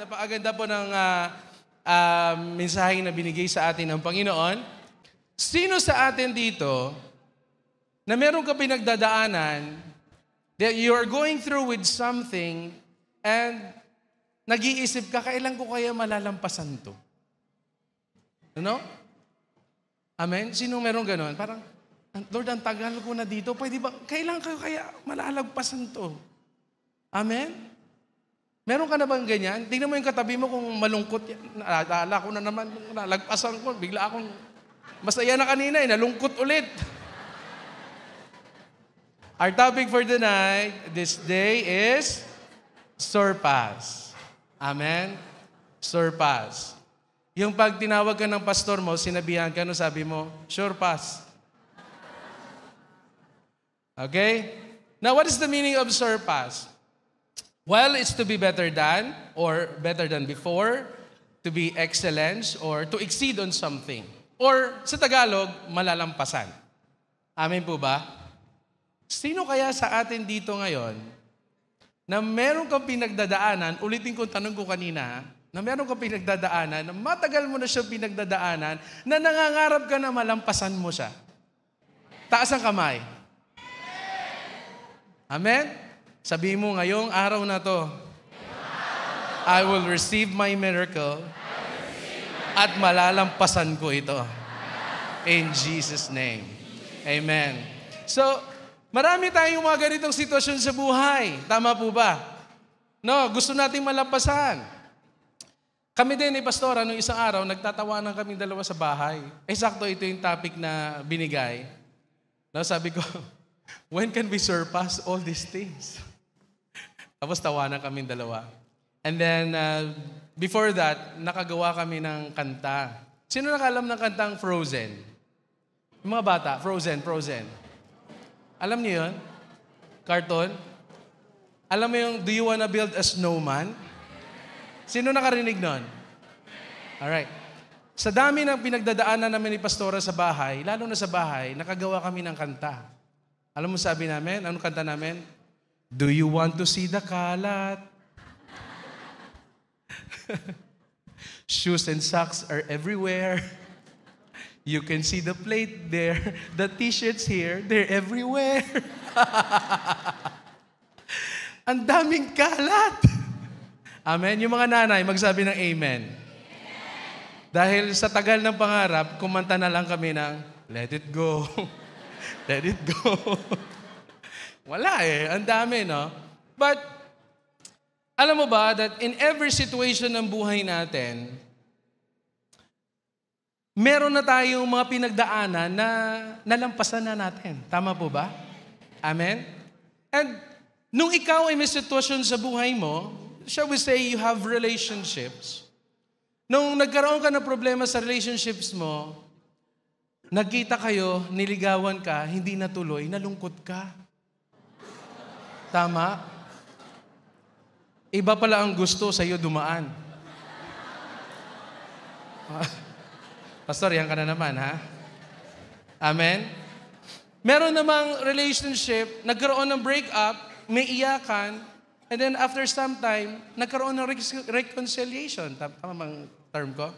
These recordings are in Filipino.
Napakaganda po ng mensaheng na binigay sa atin ng Panginoon. Sino sa atin dito na meron ka pinagdadaanan that you are going through with something and nag-iisip ka, kailan ko kaya malalampasan to? Ano? Amen? Sino meron ganon? Parang, Lord, ang tagal ko na dito. Pwede ba? Kailan ko kaya malalagpasan to? Amen? Meron ka na bang ganyan? Tingnan mo yung katabi mo kung malungkot yan. Naalala ko na naman, nalagpasan ko. Bigla akong, masaya na kanina nalungkot ulit. Our topic for tonight, this day is surpass. Amen? Surpass. Yung pag tinawag ka ng pastor mo, sinabihan ka, no, sabi mo, surpass. Okay? Now, what is the meaning of surpass? Well, it's to be better than or better than before, to be excellence or to exceed on something. Or sa Tagalog, malalampasan. Amen po ba? Sino kaya sa atin dito ngayon na meron kang pinagdadaanan, ulitin ko tanong ko kanina, na meron kang pinagdadaanan, na matagal mo na siya pinagdadaanan, na nangangarap ka na malampasan mo siya? Taas ang kamay. Amen? Sabihin mo, ngayong araw na to, I will receive my miracle at malalampasan ko ito. In Jesus' name. Amen. So, marami tayong mga ganitong sitwasyon sa buhay. Tama po ba? No, gusto nating malampasan. Kami din ni Pastora, nung isang araw, nagtatawanan kaming dalawa sa bahay. Sakto ito yung topic na binigay. No, sabi ko, when can we surpass all these things? Tapos tawanan kaming dalawa. And then, before that, nakagawa kami ng kanta. Sino nakaalam ng kantang Frozen? Yung mga bata, Frozen. Alam niyo yun? Cartoon? Alam mo yung, do you wanna build a snowman? Sino nakarinig nun? Alright. Sa dami ng pinagdadaanan namin ni Pastora sa bahay, lalo na sa bahay, nakagawa kami ng kanta. Alam mo sabi namin? Anong kanta namin? Do you want to see the kalat? Shoes and socks are everywhere. You can see the plate there. The t-shirts here, they're everywhere. Ang daming kalat. Amen? Yung mga nanay, magsabi ng amen. Dahil sa tagal ng pangarap, kumanta na lang kami ng, let it go. Let it go. Wala ang dami, no? But, alam mo ba that in every situation ng buhay natin, meron na tayong mga pinagdaanan na nalampasan na natin. Tama po ba? Amen? And nung ikaw ay may sitwasyon sa buhay mo, shall we say you have relationships, nung nagkaroon ka ng problema sa relationships mo, nagkita kayo, niligawan ka, hindi natuloy, nalungkot ka. Tama? Iba pala ang gusto sa iyo dumaan. Pastor, yan ka na naman, ha? Amen? Meron namang relationship, nagkaroon ng breakup, may iyakan, and then after some time, nagkaroon ng reconciliation. Tama bang term ko?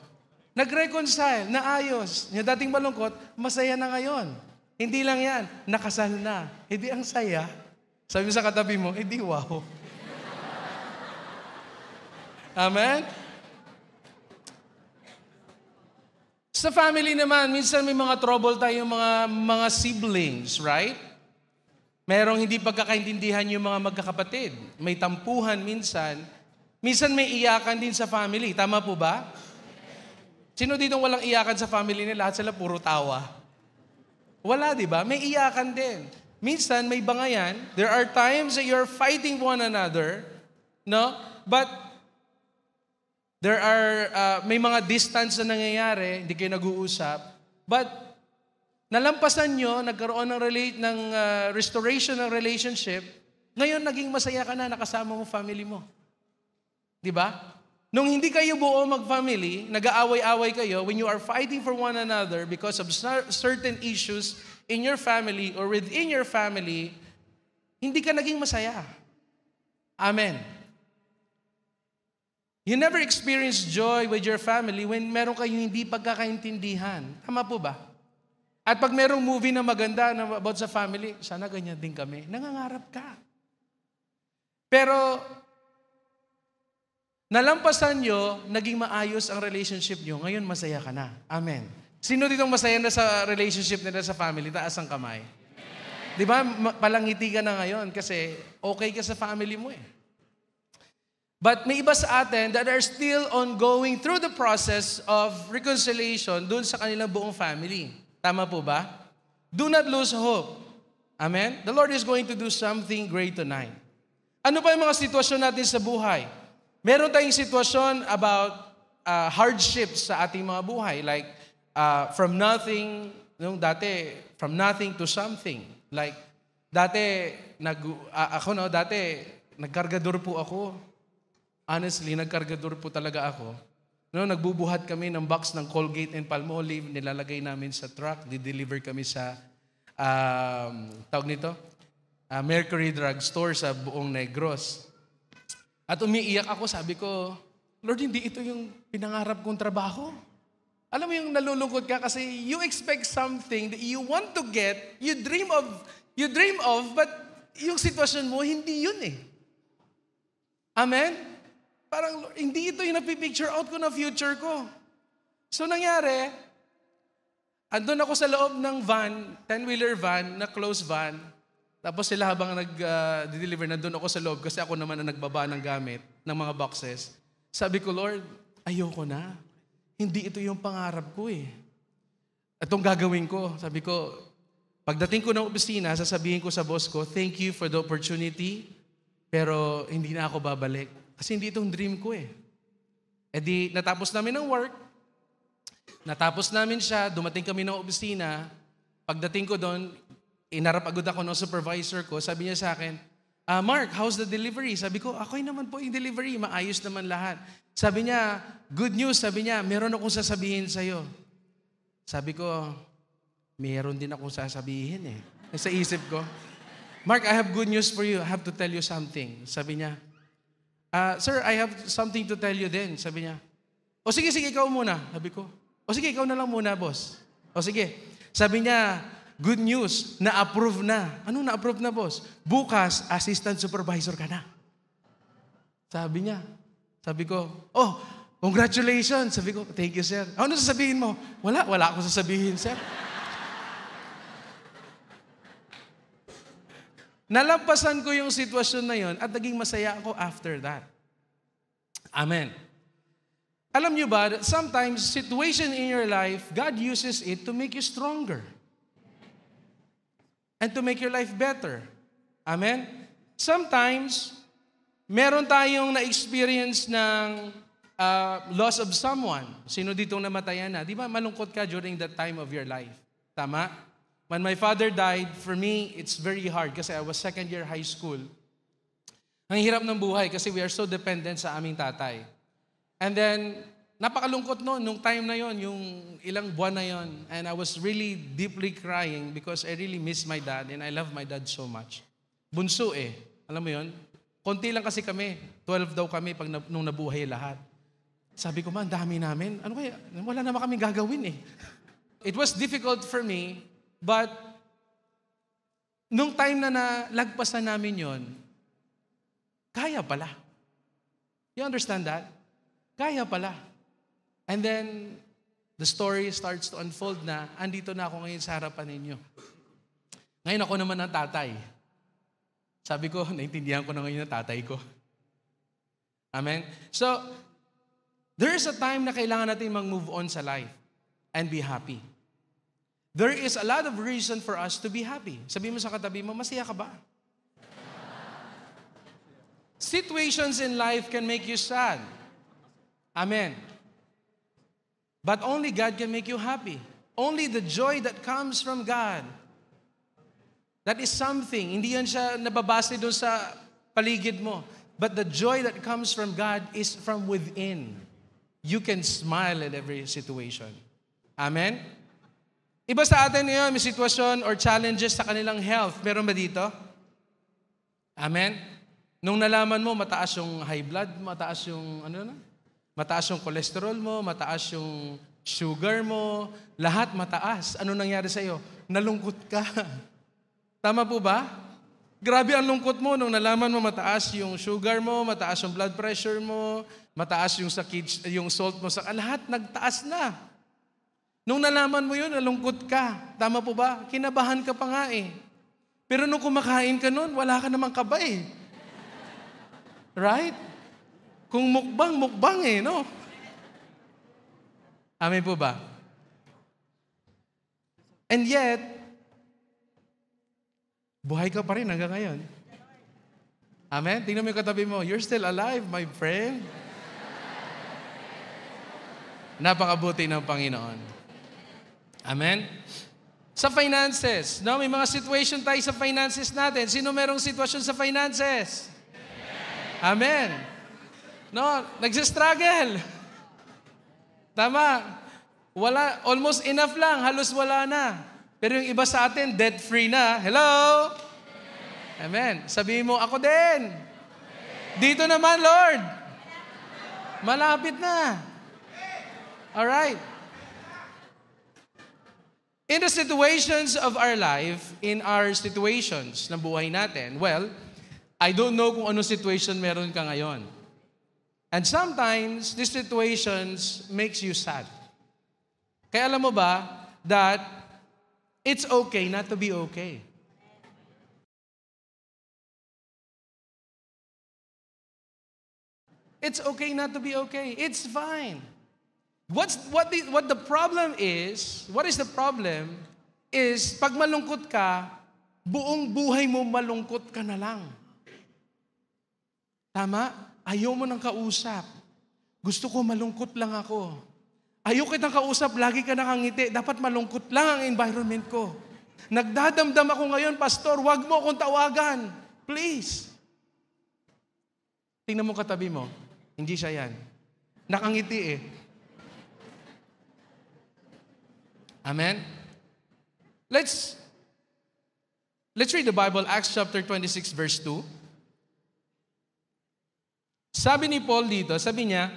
Nag-reconcile, naayos. Yung dating malungkot, masaya na ngayon. Hindi lang yan, nakasal na. Hindi ang saya. Sabi mo sa katabi mo, hindi wow. Amen? Sa family naman, minsan may mga trouble tayo, mga siblings, right? Merong hindi pagkakaintindihan yung mga magkakapatid. May tampuhan minsan. Minsan may iyakan din sa family. Tama po ba? Sino dito walang iyakan sa family nila? Lahat sila puro tawa. Wala, di ba? May iyakan din. Minsan may bangayan. There are times that you're fighting one another, no? But there are, may mga distance na nangyayari, hindi kayo nag-uusap. But nalampasan nyo, nagkaroon ng restoration ng relationship, ngayon naging masaya ka na, nakasama mo family mo. Di ba? Nung hindi kayo buo mag-family, nag-aaway-away kayo, when you are fighting for one another because of certain issues in your family or within your family, hindi ka naging masaya. Amen. You never experience joy with your family when meron kayong hindi pagkakaintindihan. Tama po ba? At pag merong movie na maganda na about sa family, sana ganyan din kami. Nangangarap ka. Pero, nalampasan nyo, naging maayos ang relationship nyo, ngayon masaya ka na. Amen. Sino ditong masaya na sa relationship nila sa family? Taas ang kamay. Di ba? Palangiti ka na ngayon kasi okay ka sa family mo eh. But may iba sa atin that are still ongoing through the process of reconciliation dun sa kanilang buong family. Tama po ba? Do not lose hope. Amen? The Lord is going to do something great tonight. Ano pa yung mga sitwasyon natin sa buhay? Meron tayong sitwasyon about hardships sa ating mga buhay. Like, from nothing, dati, from nothing to something. Like, dati, nagkargador po ako. Honestly, nagkargador po talaga ako. Nagbubuhat kami ng box ng Colgate and Palmolive, nilalagay namin sa truck, di-deliver kami sa, tawag nito, Mercury Drug Store sa buong Negros. At umiiyak ako, sabi ko, Lord, hindi ito yung pinangarap kong trabaho. Alam mo yung nalulungkot ka kasi you expect something that you want to get, you dream of, but yung sitwasyon mo, hindi yun eh. Amen? Parang, hindi ito yung napipicture out ko na future ko. So, nangyari, andun ako sa loob ng van, 10-wheeler van, na closed van. Tapos sila habang nag-deliver, nandun ako sa loob kasi ako naman ang nagbaba ng gamit ng mga boxes. Sabi ko, Lord, ayoko na. Hindi ito yung pangarap ko eh. Itong gagawin ko. Sabi ko, pagdating ko ng opisina, sasabihin ko sa boss ko, thank you for the opportunity, pero hindi na ako babalik. Kasi hindi itong dream ko eh. E di, natapos namin ang work, natapos namin siya, dumating kami ng opisina, pagdating ko doon, inarap agad ako ng supervisor ko, sabi niya sa akin, Mark, how's the delivery? Sabi ko, ako'y naman po yung delivery, maayos naman lahat. Sabi niya, good news, sabi niya, meron akong sasabihin sa'yo. Sabi ko, meron din akong sasabihin eh. Sa isip ko, Mark, I have good news for you. I have to tell you something. Sabi niya, Sir, I have something to tell you din. Sabi niya, o sige, ikaw muna. Sabi ko, o sige, ikaw na lang muna, boss. O sige. Sabi niya, good news, na-approve na. Ano na-approve na, boss? Bukas, assistant supervisor ka na. Sabi niya. Sabi ko, oh, congratulations. Sabi ko, thank you, sir. Ano sasabihin mo? Wala akong sasabihin, sir. Nalampasan ko yung sitwasyon na yon at naging masaya ako after that. Amen. Alam niyo ba, that sometimes situation in your life, God uses it to make you stronger. And to make your life better. Amen? Sometimes, meron tayong na-experience ng loss of someone. Sino ditong namatayan na? Di ba malungkot ka during that time of your life? Tama? When my father died, for me, it's very hard kasi I was second year high school. Ang hirap ng buhay kasi we are so dependent sa aming tatay. And then, napakalungkot nung time na yon, yung ilang buwan na yon. And I was really deeply crying because I really miss my dad and I love my dad so much. Bunso eh. Alam mo yon? Konti lang kasi kami. 12 daw kami nung nabuhay lahat. Sabi ko, man, dami namin. Ano kaya? Wala naman kaming gagawin eh. It was difficult for me. But, nung time na nalagpasan namin yon, kaya pala. You understand that? Kaya pala. And then, the story starts to unfold na, andito na ako ngayon sa harapan ninyo. Ngayon ako naman ang tatay. Sabi ko, naintindihan ko na ngayon ang tatay ko. Amen? So, there is a time na kailangan natin mag-move on sa life and be happy. There is a lot of reason for us to be happy. Sabi mo sa katabi mo, masaya ka ba? Situations in life can make you sad. Amen. But only God can make you happy. Only the joy that comes from God. That is something. Hindi yan siya nababase doon sa paligid mo. But the joy that comes from God is from within. You can smile at every situation. Amen? Iba sa atin ngayon, may sitwasyon or challenges sa kanilang health. Meron ba dito? Amen? Nung nalaman mo, mataas yung high blood, mataas yung Mataas yung cholesterol mo, mataas yung sugar mo, lahat mataas. Ano nangyari sa'yo? Nalungkot ka. Tama po ba? Grabe ang lungkot mo nung nalaman mo mataas yung sugar mo, mataas yung blood pressure mo, mataas yung sakit, yung salt mo sa lahat nagtaas na. Nung nalaman mo yun, nalungkot ka. Tama po ba? Kinabahan ka pa nga eh. Pero nung kumakain ka nun, wala ka namang kaba eh. Right? Kung mukbang eh, no? Amen po ba? And yet, buhay ka pa rin hanggang ngayon. Amen? Tingnan mo yung katabi mo, you're still alive, my friend. Napakabuti ng Panginoon. Amen? Sa finances, no? May mga situation tayo sa finances natin. Sino merong sitwasyon sa finances? Amen. No, nagsistruggle. Tama. Wala, almost enough lang, halos wala na. Pero yung iba sa atin, debt-free na. Hello? Amen. Sabihin mo, ako din. Dito naman, Lord. Malapit na. Alright. In the situations of our life, in our situations ng buhay natin, well, I don't know kung anong situation meron ka ngayon. And sometimes, these situations makes you sad. Kaya alam mo ba that it's okay not to be okay. It's okay not to be okay. It's fine. What the problem is, what is the problem is pag malungkot ka, buong buhay mo malungkot ka na lang. Tama? Ayaw mo ng kausap. Gusto ko malungkot lang ako. Ayaw kitang kausap, lagi ka nakangiti. Dapat malungkot lang ang environment ko. Nagdadamdam ako ngayon, Pastor, wag mo akong tawagan. Please. Tingnan mo katabi mo. Hindi siya yan. Nakangiti eh. Amen? Let's read the Bible, Acts chapter 26, verse 2. Sabi ni Paul dito, sabi niya,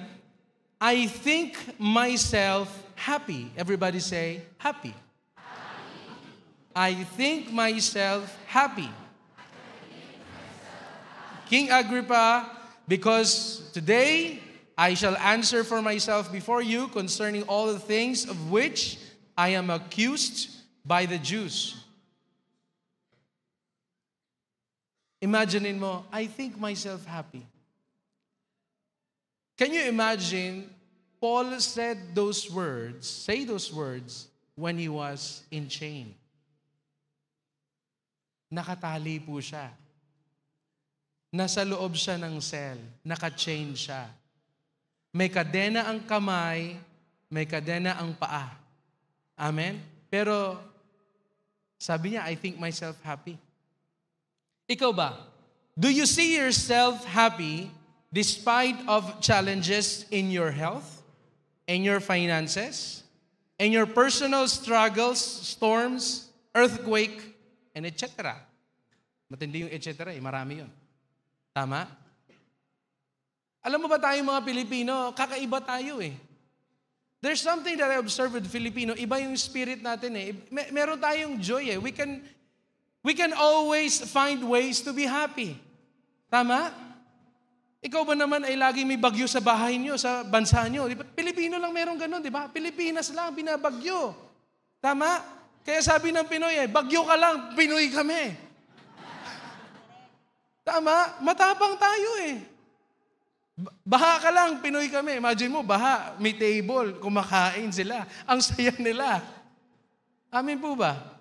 I think myself happy. Everybody say, happy. I think myself happy. King Agrippa, because today I shall answer for myself before you concerning all the things of which I am accused by the Jews. Imagine mo, I think myself happy. Can you imagine, Paul said those words, when he was in chain. Nakatali po siya. Nasa loob siya ng cell. Naka-chain siya. May kadena ang kamay, may kadena ang paa. Amen? Pero, sabi niya, I think myself happy. Ikaw ba? Do you see yourself happy despite of challenges in your health, in your finances, in your personal struggles, storms, earthquake, and etc.? Matindi yung etc. Marami yun. Tama? Alam mo ba tayong mga Pilipino, kakaiba tayo eh. There's something that I observed with Filipino, iba yung spirit natin eh. Meron tayong joy eh. We can always find ways to be happy. Tama? Ikaw ba naman ay laging may bagyo sa bahay niyo, sa bansa niyo? Pilipino lang meron ganun, di ba? Pilipinas lang, binabagyo. Tama? Kaya sabi ng Pinoy bagyo ka lang, Pinoy kami. Tama? Matapang tayo eh. Baha ka lang, Pinoy kami. Imagine mo, baha, may table, kumakain sila. Ang saya nila. Amin po ba?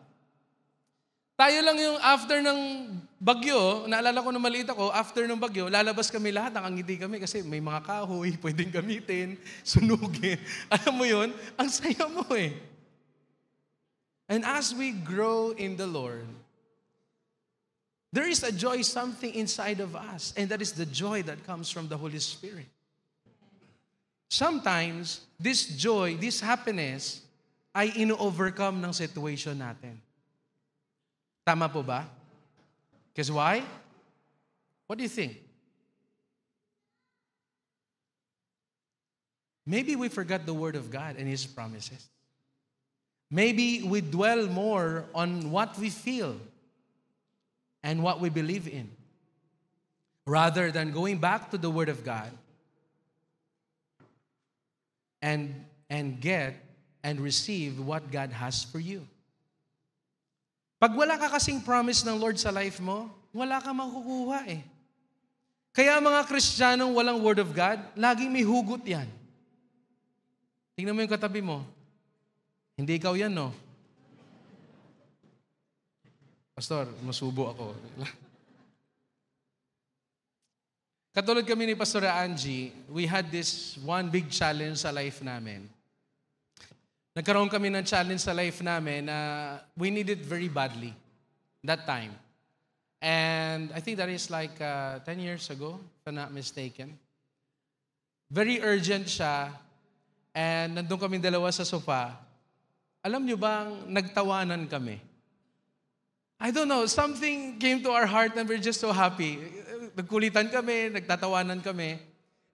Tayo lang yung after ng bagyo, naalala ko nung maliit ako, after ng bagyo, lalabas kami lahat, nakangiti kami kasi may mga kahoy, pwedeng gamitin, sunugin. Alam mo yun? Ang saya mo eh. And as we grow in the Lord, there is a joy, something inside of us, and that is the joy that comes from the Holy Spirit. Sometimes, this joy, this happiness, ay ino-overcome ng situation natin. Tama po ba? Because why? What do you think? maybe we forgot the Word of God and His promises. Maybe we dwell more on what we feel and what we believe in, rather than going back to the Word of God and get and receive what God has for you. Pag wala ka kasing promise ng Lord sa life mo, wala ka makukuha eh. Kaya mga Kristiyanong walang Word of God, laging may hugot yan. Tingnan mo yung katabi mo. Hindi ikaw yan, no? Pastor, masubo ako. Katulad kami ni Pastor Angie, we had this one big challenge sa life namin. Nagkaroon kami ng challenge sa life namin na we need it very badly that time. And I think that is like 10 years ago, if I'm not mistaken. Very urgent siya. And nandun kami dalawa sa sofa. Alam nyo bang nagtawanan kami? I don't know, something came to our heart and we're just so happy. Nagkulitan kami, nagtatawanan kami.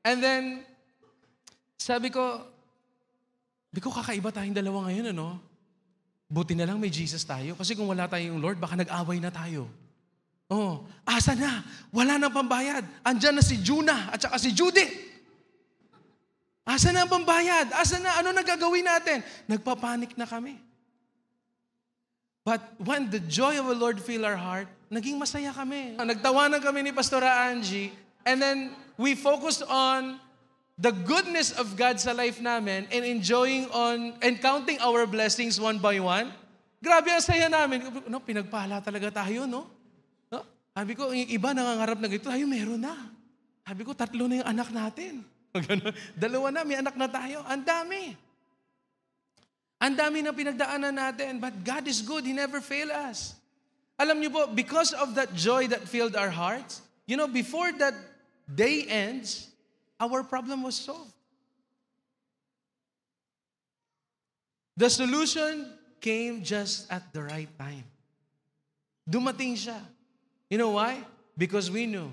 And then, sabi ko, kakaiba tayong dalawa ngayon, ano? Buti na lang may Jesus tayo. Kasi kung wala tayong Lord, baka nag-away na tayo. Oh, asa na? Wala nang pambayad. Andyan na si Juna at saka si Judy. Asa na ang pambayad? Asa na? Ano nagagawin natin? Nagpapanik na kami. But when the joy of the Lord fill our heart, naging masaya kami. Nagtawanan kami ni Pastora Angie, and then we focused on the goodness of God sa life namin and enjoying on and counting our blessings one by one. Grabe ang saya namin. No, pinagpala talaga tayo, no? No? Sabi ko, yung iba nangangarap na ganito, tayo meron na. Sabi ko, 3 na yung anak natin. 2 na, may anak na tayo. Ang dami. Ang dami na pinagdaanan natin. But God is good. He never fail us. Alam niyo po, because of that joy that filled our hearts, you know, before that day ends, our problem was solved. The solution came just at the right time. Dumating siya. You know why? Because we knew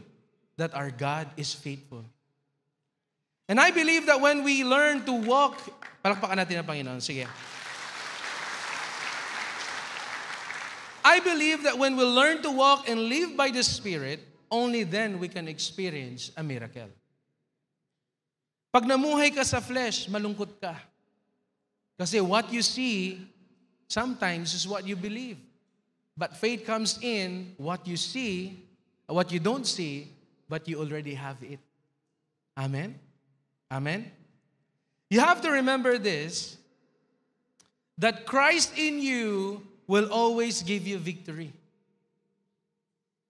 that our God is faithful. And I believe that when we learn to walk, palakpakan natin ang Panginoon. Sige. I believe that when we learn to walk and live by the Spirit, only then we can experience a miracle. Pag namuhay ka sa flesh, malungkot ka. Kasi what you see sometimes is what you believe. But faith comes in what you see, what you don't see, but you already have it. Amen? Amen? You have to remember this, that Christ in you will always give you victory.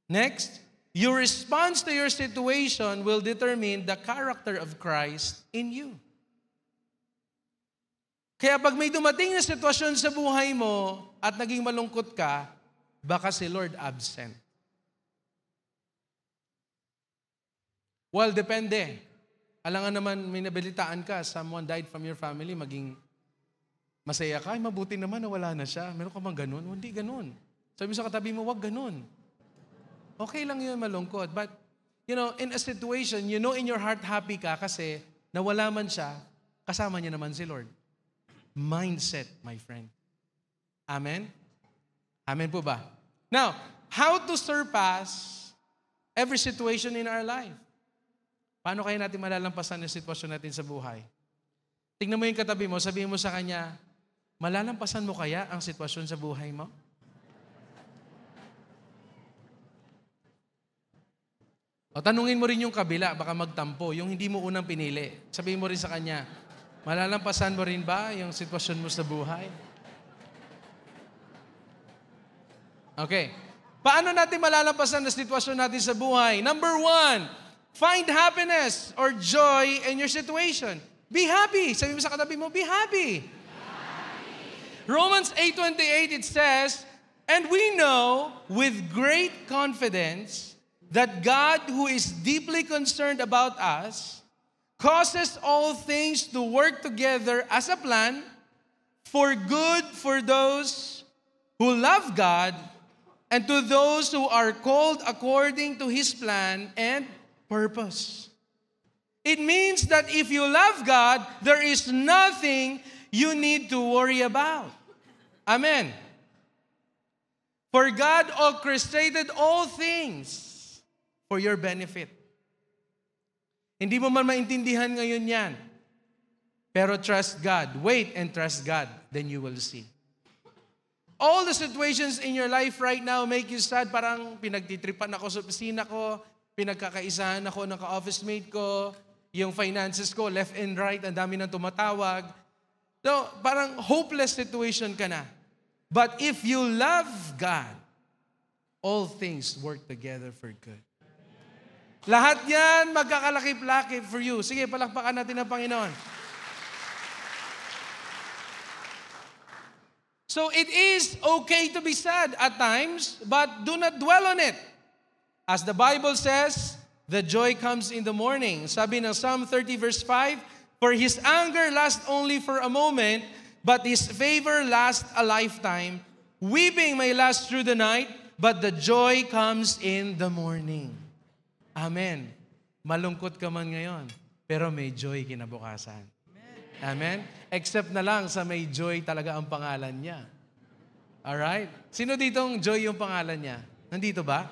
Next, your response to your situation will determine the character of Christ in you. Kaya pag may dumating na sitwasyon sa buhay mo at naging malungkot ka, baka si Lord absent. Well, depende. Alangan naman, may nabalitaan ka, someone died from your family, maging masaya ka, ay mabuti naman na wala na siya. Meron ka bang ganun? Hindi ganun. Sabi mo sa katabi mo, wag ganun. Okay lang yun, malungkot. But, you know, in a situation, you know in your heart happy ka kasi nawala man siya, kasama niya naman si Lord. Mindset, my friend. Amen? Amen po ba? Now, how to surpass every situation in our life? Paano kaya natin malalampasan ang sitwasyon natin sa buhay? Tingnan mo yung katabi mo, sabihin mo sa kanya, malalampasan mo kaya ang sitwasyon sa buhay mo? O tanungin mo rin yung kabila, baka magtampo, yung hindi mo unang pinili. Sabihin mo rin sa kanya, malalampasan mo rin ba yung sitwasyon mo sa buhay? Okay. Paano natin malalampasan ang sitwasyon natin sa buhay? Number 1, find happiness or joy in your situation. Be happy. Sabi mo sa katabi mo, be happy. Romans 8:28, it says, and we know with great confidence that God, who is deeply concerned about us, causes all things to work together as a plan for good for those who love God and to those who are called according to His plan and purpose. It means that if you love God, there is nothing you need to worry about. Amen. For God orchestrated all things for your benefit. Hindi mo man maintindihan ngayon yan. Pero trust God. Wait and trust God. Then you will see. All the situations in your life right now make you sad. Parang pinagtitripan ako sa opisina ko, pinagkakaisahan ako ng ka-office mate ko, yung finances ko, left and right, ang dami nang tumatawag. So, parang hopeless situation ka na. But if you love God, all things work together for good. Lahat yan magkakalakip-lakip for you. Sige, palakpakan natin ang Panginoon. So it is okay to be sad at times, but do not dwell on it. As the Bible says, the joy comes in the morning. Sabi ng Psalm 30 verse 5, for His anger lasts only for a moment, but His favor lasts a lifetime. Weeping may last through the night, but the joy comes in the morning. Amen. Malungkot ka man ngayon, pero may joy kinabukasan. Amen. Except na lang sa may joy talaga ang pangalan niya. Alright? Sino ditong joy yung pangalan niya? Nandito ba?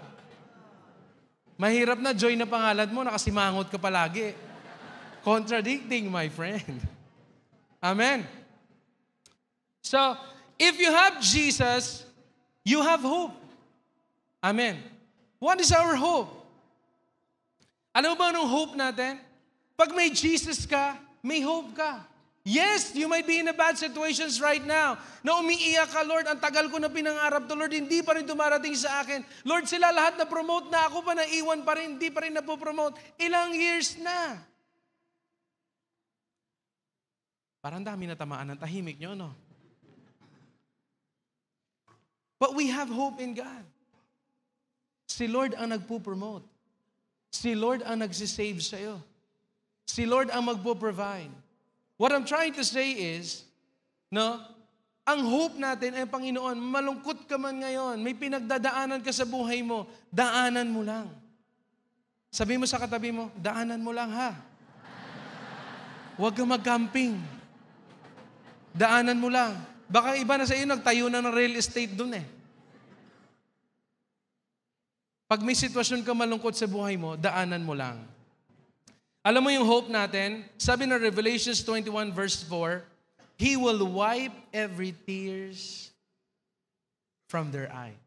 Mahirap na joy na pangalan mo, nakasimangot ka palagi. Contradicting, my friend. Amen. So, if you have Jesus, you have hope. Amen. What is our hope? Alam mo ba anong hope natin? Pag may Jesus ka, may hope ka. Yes, you might be in a bad situations right now. Na umiiyak ka, Lord, ang tagal ko na pinangarap to, Lord, hindi pa rin dumarating sa akin. Lord, sila lahat na promote na, ako pa naiwan pa rin, hindi pa rin napopromote. Ilang years na. Parang dami na tamaan ng tahimik nyo, no? But we have hope in God. Si Lord ang nagpo-promote. Si Lord ang nagsisave sa'yo. Si Lord ang magpo-provide. What I'm trying to say is, no, ang hope natin ay Panginoon, malungkot ka man ngayon, may pinagdadaanan ka sa buhay mo, daanan mo lang. Sabi mo sa katabi mo, daanan mo lang ha. Huwag ka mag-camping. Daanan mo lang. Baka iba na sa iyo, nagtayo na ng real estate dun eh. Pag may sitwasyon ka malungkot sa buhay mo, daanan mo lang. Alam mo yung hope natin? Sabi ng Revelations 21 verse 4, He will wipe every tears from their eyes.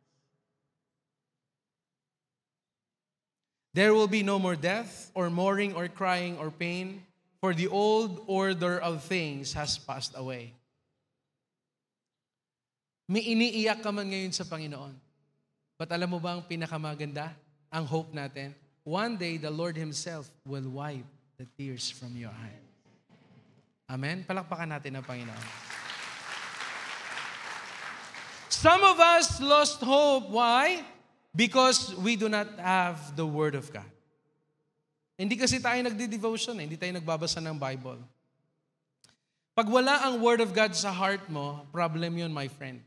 There will be no more death, or mourning, or crying, or pain, for the old order of things has passed away. May iniiyak ka man ngayon sa Panginoon. But alam mo ba ang pinakamaganda? Ang hope natin? One day, the Lord Himself will wipe the tears from your eyes. Amen? Palakpakan natin ang Panginoon. Some of us lost hope. Why? Because we do not have the Word of God. Hindi kasi tayo nagdi-devotion, hindi tayo nagbabasa ng Bible. Pag wala ang Word of God sa heart mo, problem yun, my friend.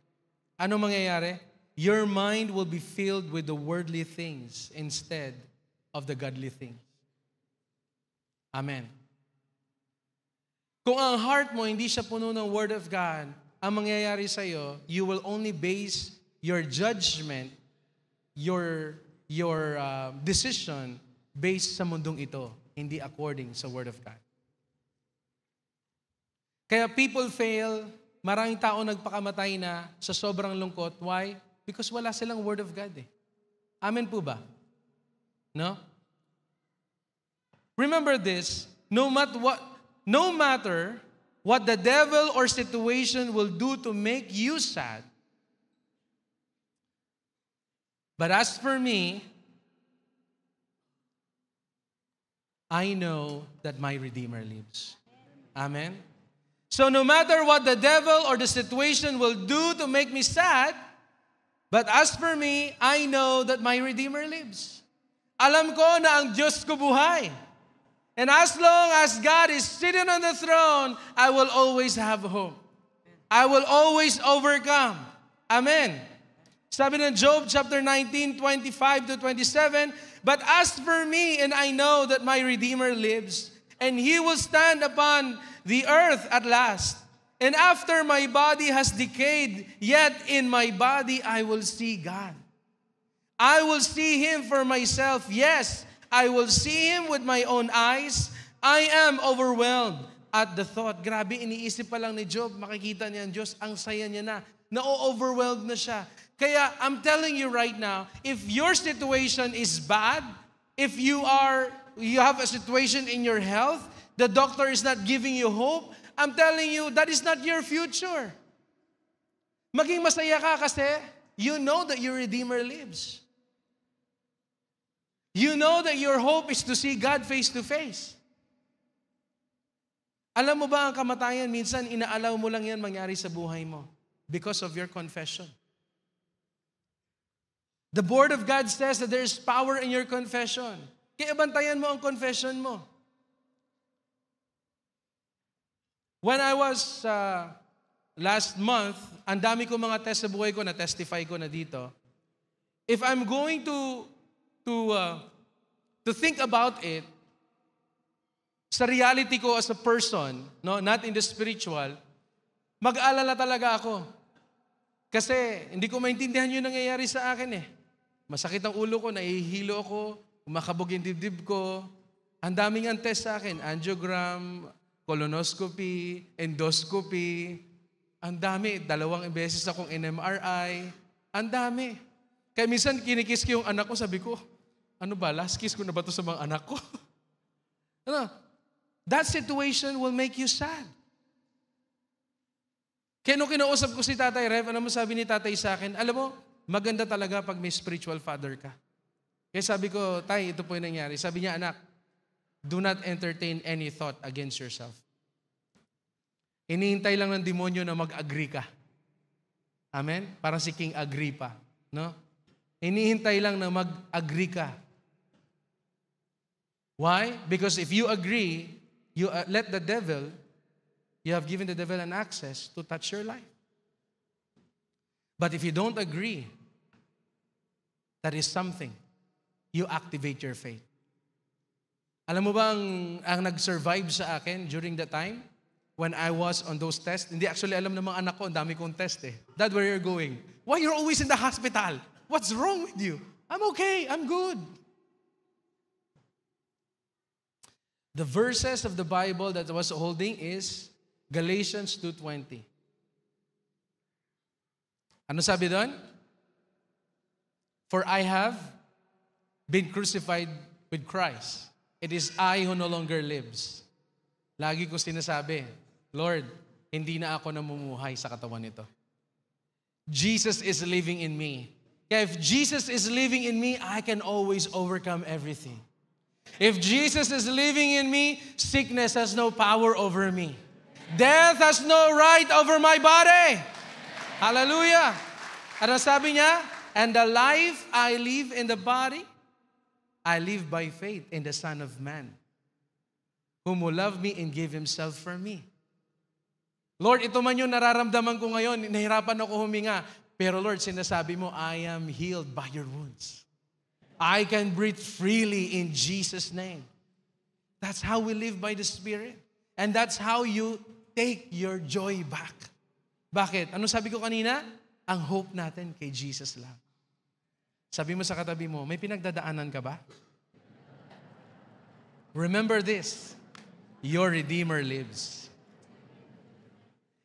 Ano mangyayari? Your mind will be filled with the worldly things instead of the godly things. Amen. Kung ang heart mo hindi siya puno ng Word of God, ang mangyayari sa iyo, you will only base your judgment, your decision based sa mundong ito, hindi according sa Word of God. Kaya people fail, maraming tao nagpakamatay na sa sobrang lungkot. Why? Because wala silang Word of God eh. Amen po ba? No? Remember this, no matter what the devil or situation will do to make you sad, but as for me, I know that my Redeemer lives. Amen? So no matter what the devil or the situation will do to make me sad, but as for me, I know that my Redeemer lives. Alam ko na ang Diyos ko buhay. And as long as God is sitting on the throne, I will always have hope. I will always overcome. Amen. Sabi ng Job chapter 19, 25 to 27, but as for me, and I know that my Redeemer lives, and He will stand upon the earth at last. And after my body has decayed, yet in my body I will see God. I will see Him for myself. Yes, I will see Him with my own eyes. I am overwhelmed at the thought. Grabe, iniisip pa lang ni Job, makikita niya ang Diyos, ang saya niya na. Na-overwhelmed na siya. Kaya I'm telling you right now, if your situation is bad, if you have a situation in your health, the doctor is not giving you hope, I'm telling you, that is not your future. Maging masaya ka kasi you know that your Redeemer lives. You know that your hope is to see God face to face. Alam mo ba ang kamatayan, minsan inaalaw mo lang yan mangyari sa buhay mo because of your confession. The Word of God says that there is power in your confession. Kaya bantayan mo ang confession mo. When I was last month, ang dami ko mga test sa buhay ko, na-testify ko na dito. If I'm going to think about it, sa reality ko as a person, no, not in the spiritual, mag-aalala talaga ako. Kasi hindi ko maintindihan yung nangyayari sa akin eh. Masakit ang ulo ko, nahihilo ako, kumakabog yung dibdib ko. Ang daming ang test sa akin, angiogram, colonoscopy, endoscopy. Ang dami, 2 beses akong NMRI. Ang dami. Kaya minsan kinikiss ko yung anak ko, sabi ko, ano ba, last kiss ko na ba ito sa mga anak ko? Ano? That situation will make you sad. Kaya nung kinausap ko si Tatay Rev, ano mo sabi ni Tatay sa akin? Alam mo, maganda talaga pag may spiritual father ka. Kaya sabi ko, Tay, ito po yung nangyari. Sabi niya, anak, do not entertain any thought against yourself. Hinihintay lang ng demonyo na mag-agree ka. Amen? Parang si King Agrippa. No? Hinihintay lang na mag-agree ka. Why? Because if you agree, you let the devil, you have given the devil an access to touch your life. But if you don't agree, that is something. You activate your faith. Alam mo ba ang nag-survive sa akin during the time when I was on those tests? Hindi actually alam ng mga anak ko, ang dami kong test eh. Dad, where you're going? Why you're always in the hospital? What's wrong with you? I'm okay, I'm good. The verses of the Bible that I was holding is Galatians 2:20. Ano sabi doon? For I have been crucified with Christ. It is I who no longer lives. Lagi ko sinasabi, Lord, hindi na ako namumuhay sa katawan nito. Jesus is living in me. Kaya if Jesus is living in me, I can always overcome everything. If Jesus is living in me, sickness has no power over me. Death has no right over my body. Hallelujah. Ano sabi niya? And the life I live in the body, I live by faith in the Son of Man, whom will love me and give Himself for me. Lord, ito man yung nararamdaman ko ngayon, nahirapan ako huminga. Pero Lord, sinasabi mo, I am healed by your wounds. I can breathe freely in Jesus' name. That's how we live by the Spirit. And that's how you take your joy back. Bakit? Ano sabi ko kanina? Ang hope natin kay Jesus lang. Sabi mo sa katabi mo, may pinagdadaanan ka ba? Remember this, your Redeemer lives.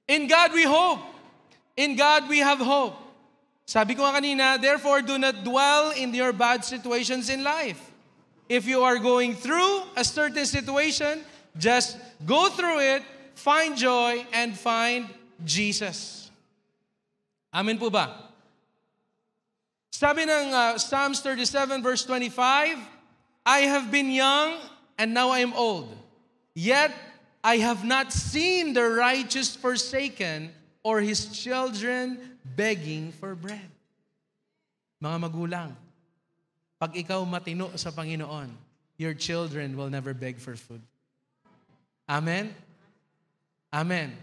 In God we hope. In God we have hope. Sabi ko nga kanina, therefore do not dwell in your bad situations in life. If you are going through a certain situation, just go through it, find joy, and find Jesus. Amen po ba? Sabi ng Psalms 37 verse 25, I have been young and now I am old. Yet I have not seen the righteous forsaken or his children begging for bread. Mga magulang, pag ikaw matino sa Panginoon, your children will never beg for food. Amen? Amen.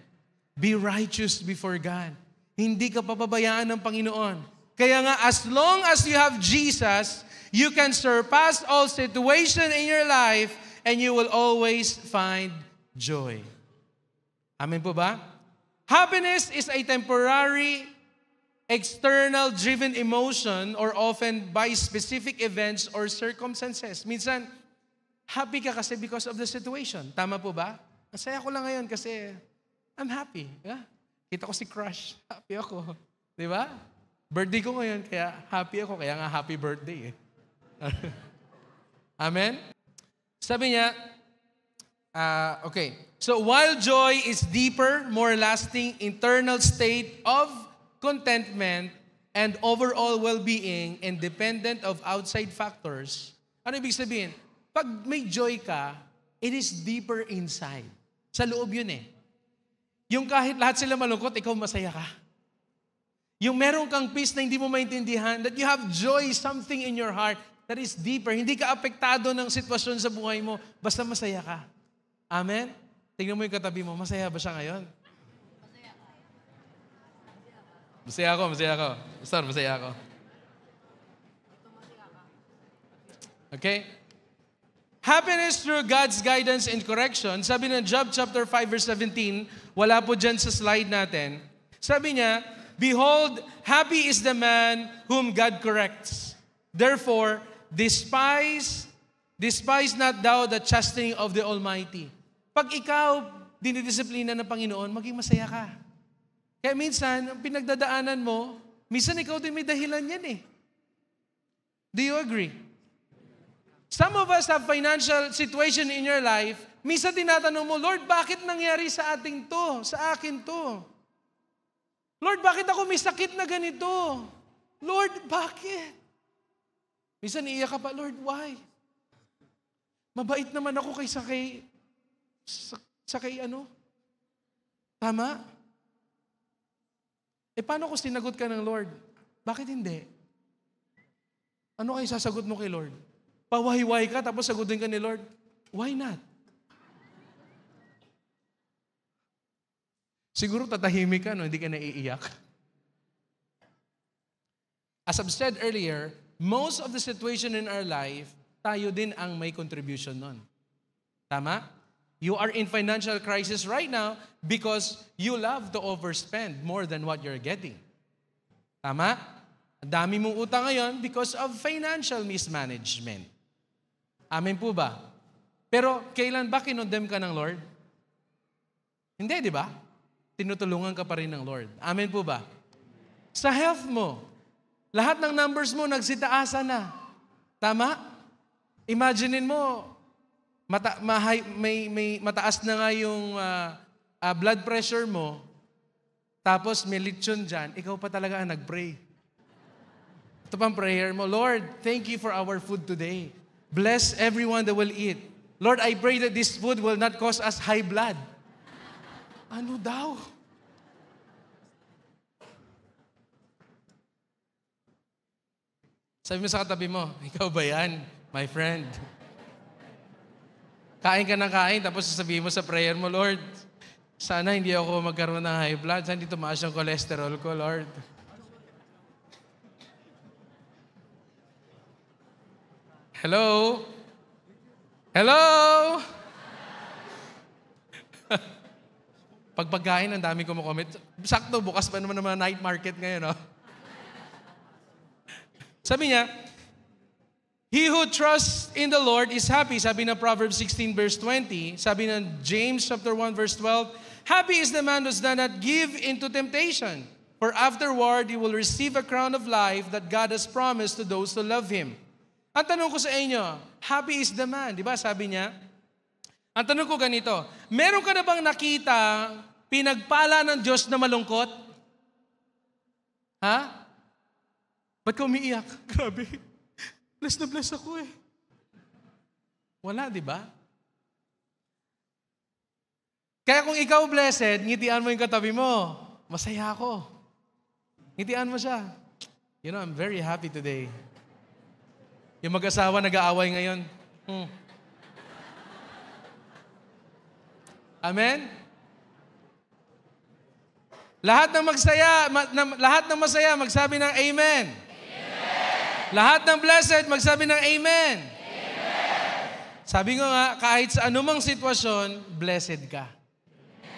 Be righteous before God. Hindi ka papabayaan ng Panginoon. Kaya nga, as long as you have Jesus, you can surpass all situation in your life and you will always find joy. Amen po ba? Happiness is a temporary, external-driven emotion or often by specific events or circumstances. Minsan, happy ka kasi because of the situation. Tama po ba? Masaya ko lang ngayon kasi I'm happy. Yeah? Kita ko si crush. Happy ako. Di ba? Birthday ko ngayon, kaya happy ako. Kaya nga happy birthday. Amen? Sabi niya, okay. So while joy is deeper, more lasting, internal state of contentment and overall well-being independent of outside factors, ano ibig sabihin? Pag may joy ka, it is deeper inside. Sa loob yun eh. Yung kahit lahat sila malungkot, ikaw masaya ka. Yung meron kang peace na hindi mo maintindihan, that you have joy, something in your heart that is deeper. Hindi ka apektado ng sitwasyon sa buhay mo, basta masaya ka. Amen? Tingnan mo yung katabi mo, masaya ba siya ngayon? Masaya ako. Pastor, masaya ako. Okay? Happiness through God's guidance and correction. Sabi ng Job chapter 5 verse 17, wala po dyan sa slide natin. Sabi niya, behold, happy is the man whom God corrects. Therefore, despise not thou the chastening of the Almighty. Pag ikaw dinidisiplina ng Panginoon, maging masaya ka. Kaya minsan, ang pinagdadaanan mo, minsan ikaw din may dahilan yan eh. Do you agree? Some of us have financial situation in your life, minsan tinatanong mo, Lord, bakit nangyari sa ating to? Sa akin to? Lord, bakit ako may sakit na ganito? Lord, bakit? Minsan iiyak ka pa, Lord, why? Mabait naman ako kaysa kay ano? Tama? Paano kung sinagot ka ng Lord? Bakit hindi? Ano kayo sasagot mo kay Lord? Pawahiwahi ka tapos sagutin ka ni Lord? Why not? Siguro tatahimik ka, no? Hindi ka naiiyak. As I've said earlier, most of the situation in our life, tayo din ang may contribution nun. Tama? You are in financial crisis right now because you love to overspend more than what you're getting. Tama? Ang dami mong utang ngayon because of financial mismanagement. Amen po ba? Pero kailan ba kinondem ka ng Lord? Hindi, di ba? Tinutulungan ka pa rin ng Lord. Amen po ba? Sa health mo, lahat ng numbers mo nagsitaasan na. Tama? Imaginein mo, may mataas na nga yung blood pressure mo, tapos may lechon dyan, ikaw pa talaga ang nag-pray. Ito pang prayer mo, Lord, thank you for our food today. Bless everyone that will eat. Lord, I pray that this food will not cause us high blood. Ano daw? Sabi mo sa katabi mo, ikaw ba yan, my friend? Kain ka ng kain, tapos sasabihin mo sa prayer mo, Lord, sana hindi ako magkaroon ng high blood, sana hindi tumaas yung cholesterol ko, Lord. Hello? Hello? Pag pagkain, ang dami kumukomment. Sakto, bukas pa naman ng mga night market ngayon, no? Sabi niya, he who trusts in the Lord is happy. Sabi ng Proverbs 16 verse 20. Sabi ng James chapter 1 verse 12, happy is the man who does not give into temptation, for afterward he will receive a crown of life that God has promised to those who love Him. Ang tanong ko sa inyo, happy is the man. Di ba sabi niya? Ang tanong ko ganito, meron ka na bang nakita pinagpala ng Diyos na malungkot? Ha? Ba't ka umiiyak? Grabe. Bless na bless ako eh. Wala, di ba? Kaya kung ikaw blessed, ngitian mo yung katabi mo. Masaya ako. Ngitian mo siya. You know, I'm very happy today. Yung mag-asawa nag-aaway ngayon. Amen? Lahat ng masaya, magsabi ng Amen. Lahat ng blessed, magsabi ng Amen. Amen. Sabi ko nga, kahit sa anumang sitwasyon, blessed ka.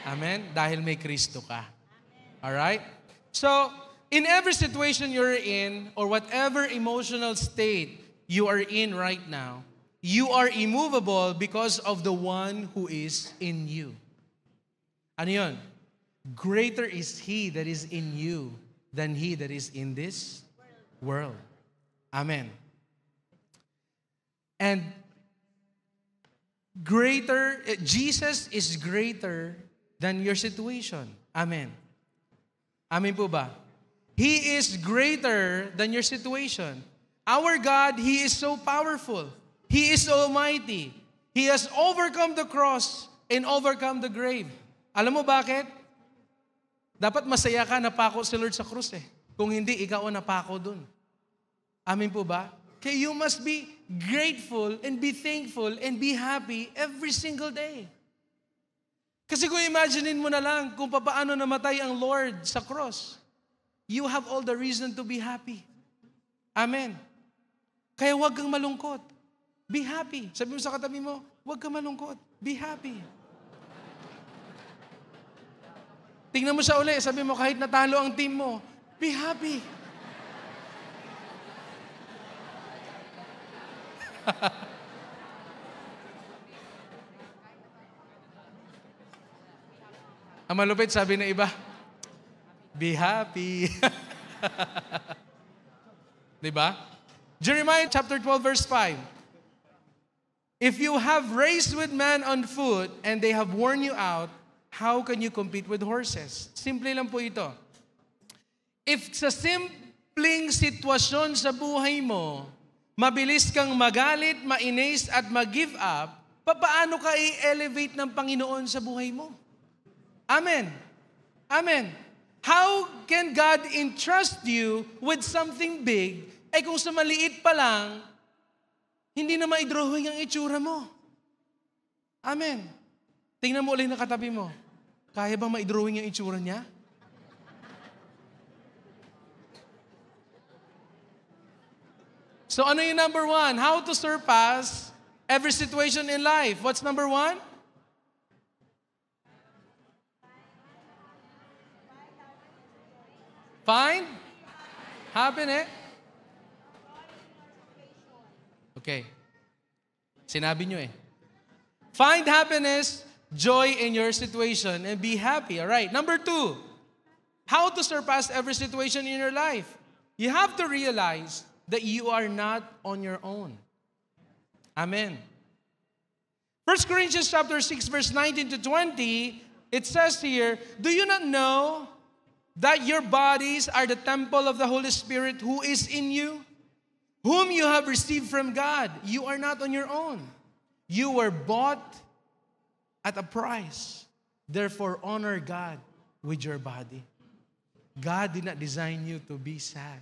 Amen? Dahil may Kristo ka. Alright? So, in every situation you're in, or whatever emotional state you are in right now, you are immovable because of the one who is in you. Ano yun? Greater is He that is in you than he that is in this world. Amen. And Jesus is greater than your situation. Amen. Amen po ba? He is greater than your situation. Our God, He is so powerful. He is almighty. He has overcome the cross and overcome the grave. Alam mo bakit? Dapat masaya ka, napako si Lord sa krus eh. Kung hindi, ikaw ang napako dun. Amen po ba? Kaya you must be grateful and be thankful and be happy every single day. Kasi kung imaginein mo na lang kung paano namatay ang Lord sa cross, you have all the reason to be happy. Amen. Kaya huwag kang malungkot. Be happy. Sabi mo sa katabi mo, huwag kang malungkot. Be happy. Tingnan mo siya uli, sabi mo, kahit natalo ang team mo, be happy. Ang malupit, sabi ng iba, be happy. Diba? Jeremiah chapter 12 verse 5. If you have raced with men on foot and they have worn you out, how can you compete with horses? Simple lang po ito. If sa simpleng sitwasyon sa buhay mo, mabilis kang magalit, mainis at mag-give up, paano ka i-elevate ng Panginoon sa buhay mo? Amen. Amen. How can God entrust you with something big, kung sa maliit pa lang, hindi na maidrawing ang itsura mo? Amen. Tingnan mo ulit na katabi mo. Kaya bang maidrawing ang itsura niya? So ano yung number one? How to surpass every situation in life. What's number one? Find happiness. Okay. Sinabi nyo eh. Find happiness, joy in your situation, and be happy. All right. Number two, how to surpass every situation in your life. You have to realize that you are not on your own. Amen. 1 Corinthians chapter 6, verse 19 to 20, it says here, do you not know that your bodies are the temple of the Holy Spirit who is in you, whom you have received from God? You are not on your own. You were bought at a price. Therefore, honor God with your body. God did not design you to be sad.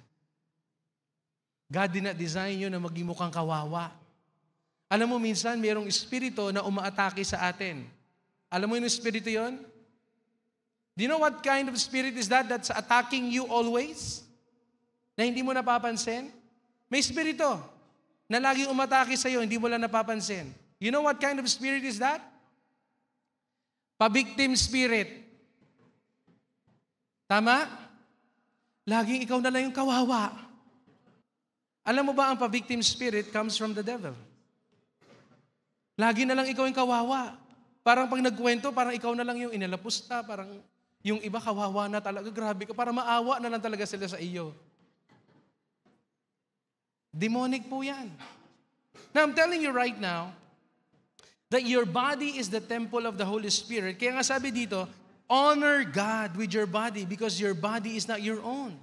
God did not design you na maging mukhang kawawa. Alam mo, minsan mayroong espiritu na umaatake sa atin. Alam mo yung espiritu yon? Do you know what kind of spirit is that that's attacking you always? Na hindi mo napapansin? May espiritu na laging umatake sa iyo, hindi mo lang napapansin. You know what kind of spirit is that? Pa-victim spirit. Tama? Laging ikaw na lang yung kawawa. Alam mo ba ang pa-victim spirit comes from the devil? Lagi na lang ikaw yung kawawa. Parang pag nagkwento, parang ikaw na lang yung inalapusta, parang yung iba kawawa na talaga, grabe ka, para maawa na lang talaga sila sa iyo. Demonic po yan. Now, I'm telling you right now, that your body is the temple of the Holy Spirit. Kaya nga sabi dito, honor God with your body because your body is not your own.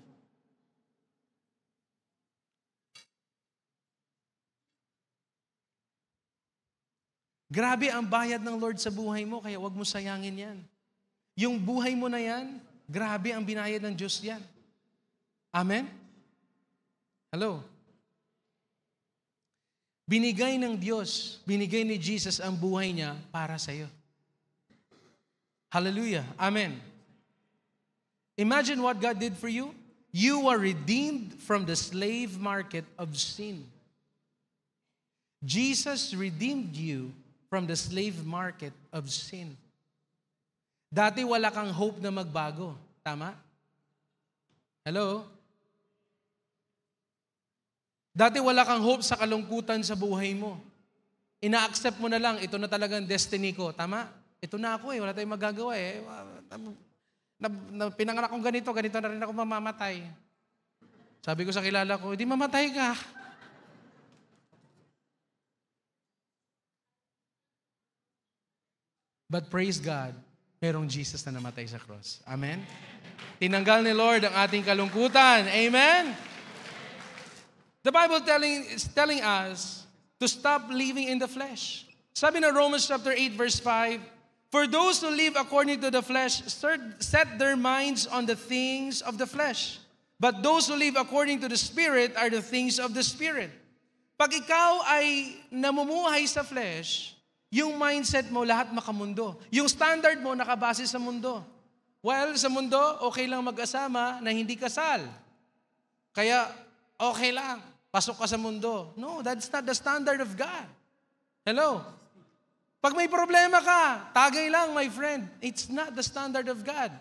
Grabe ang bayad ng Lord sa buhay mo, kaya huwag mo sayangin yan. Yung buhay mo na yan, grabe ang binayad ng Diyos yan. Amen? Hello? Binigay ng Diyos, binigay ni Jesus ang buhay niya para sa iyo. Hallelujah. Amen. Imagine what God did for you. You were redeemed from the slave market of sin. Jesus redeemed you from the slave market of sin. Dati wala kang hope na magbago. Tama? Hello? Dati wala kang hope sa kalungkutan sa buhay mo. Ina-accept mo na lang, ito na talagang destiny ko. Tama? Ito na ako wala tayong magagawa Pinanganak kong ganito na rin ako mamamatay. Sabi ko sa kilala ko, hindi mamatay ka. But praise God, merong Jesus na namatay sa cross. Amen? Tinanggal ni Lord ang ating kalungkutan. Amen? The Bible is telling us to stop living in the flesh. Sabi na Romans chapter 8 verse 5, for those who live according to the flesh set their minds on the things of the flesh. But those who live according to the Spirit are the things of the Spirit. Pag ikaw ay namumuhay sa flesh, yung mindset mo lahat makamundo. Yung standard mo nakabase sa mundo. Well, sa mundo, okay lang mag-asama na hindi kasal. Kaya, okay lang. Pasok ka sa mundo. No, that's not the standard of God. Hello? Pag may problema ka, tagay lang, my friend. It's not the standard of God.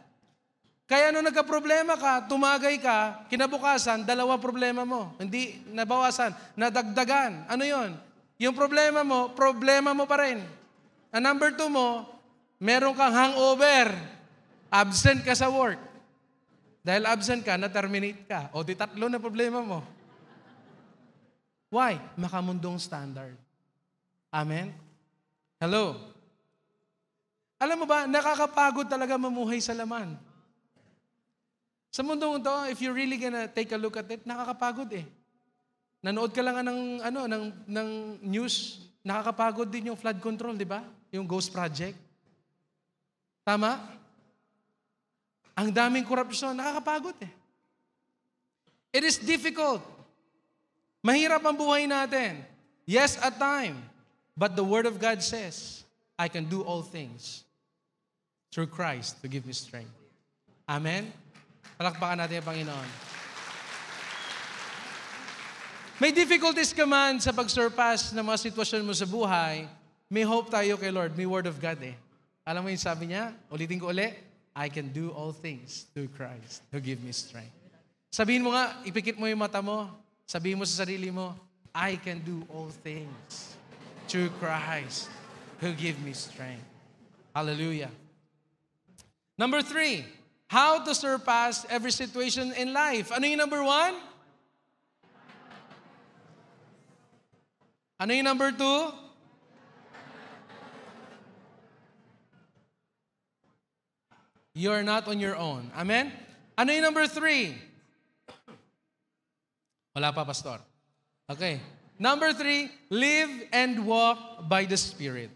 Kaya nung nagka-problema ka, tumagay ka, kinabukasan, 2 problema mo. Hindi nabawasan, nadagdagan. Ano yon? Yung problema mo pa rin. Ang number 2 mo, meron kang hangover. Absent ka sa work. Dahil absent ka, na-terminate ka. O di 3 na problema mo. Why? Makamundong standard. Amen? Hello? Alam mo ba, nakakapagod talaga mamuhay sa laman. Sa mundong ito, if you're really gonna take a look at it, nakakapagod eh. Nanood ka lang ng news, nakakapagod din yung flood control, di ba? Yung Ghost Project. Tama? Ang daming korupsyon, nakakapagod eh. It is difficult. Mahirap ang buhay natin. Yes, at time. But the Word of God says, I can do all things through Christ to give me strength. Amen? Palakpakan natin ang Panginoon. May difficulties ka man sa pag-surpass ng mga sitwasyon mo sa buhay, may hope tayo kay Lord. May Word of God eh. Alam mo yung sabi niya? Ulitin ko uli. I can do all things through Christ who give me strength. Sabihin mo nga, ipikit mo yung mata mo. Sabihin mo sa sarili mo, I can do all things through Christ who give me strength. Hallelujah. Number 3, how to surpass every situation in life. Ano yung number 1? Ano yung number 2? You're not on your own. Amen? Ano yung number 3? Wala pa, Pastor. Okay. Number 3, live and walk by the Spirit.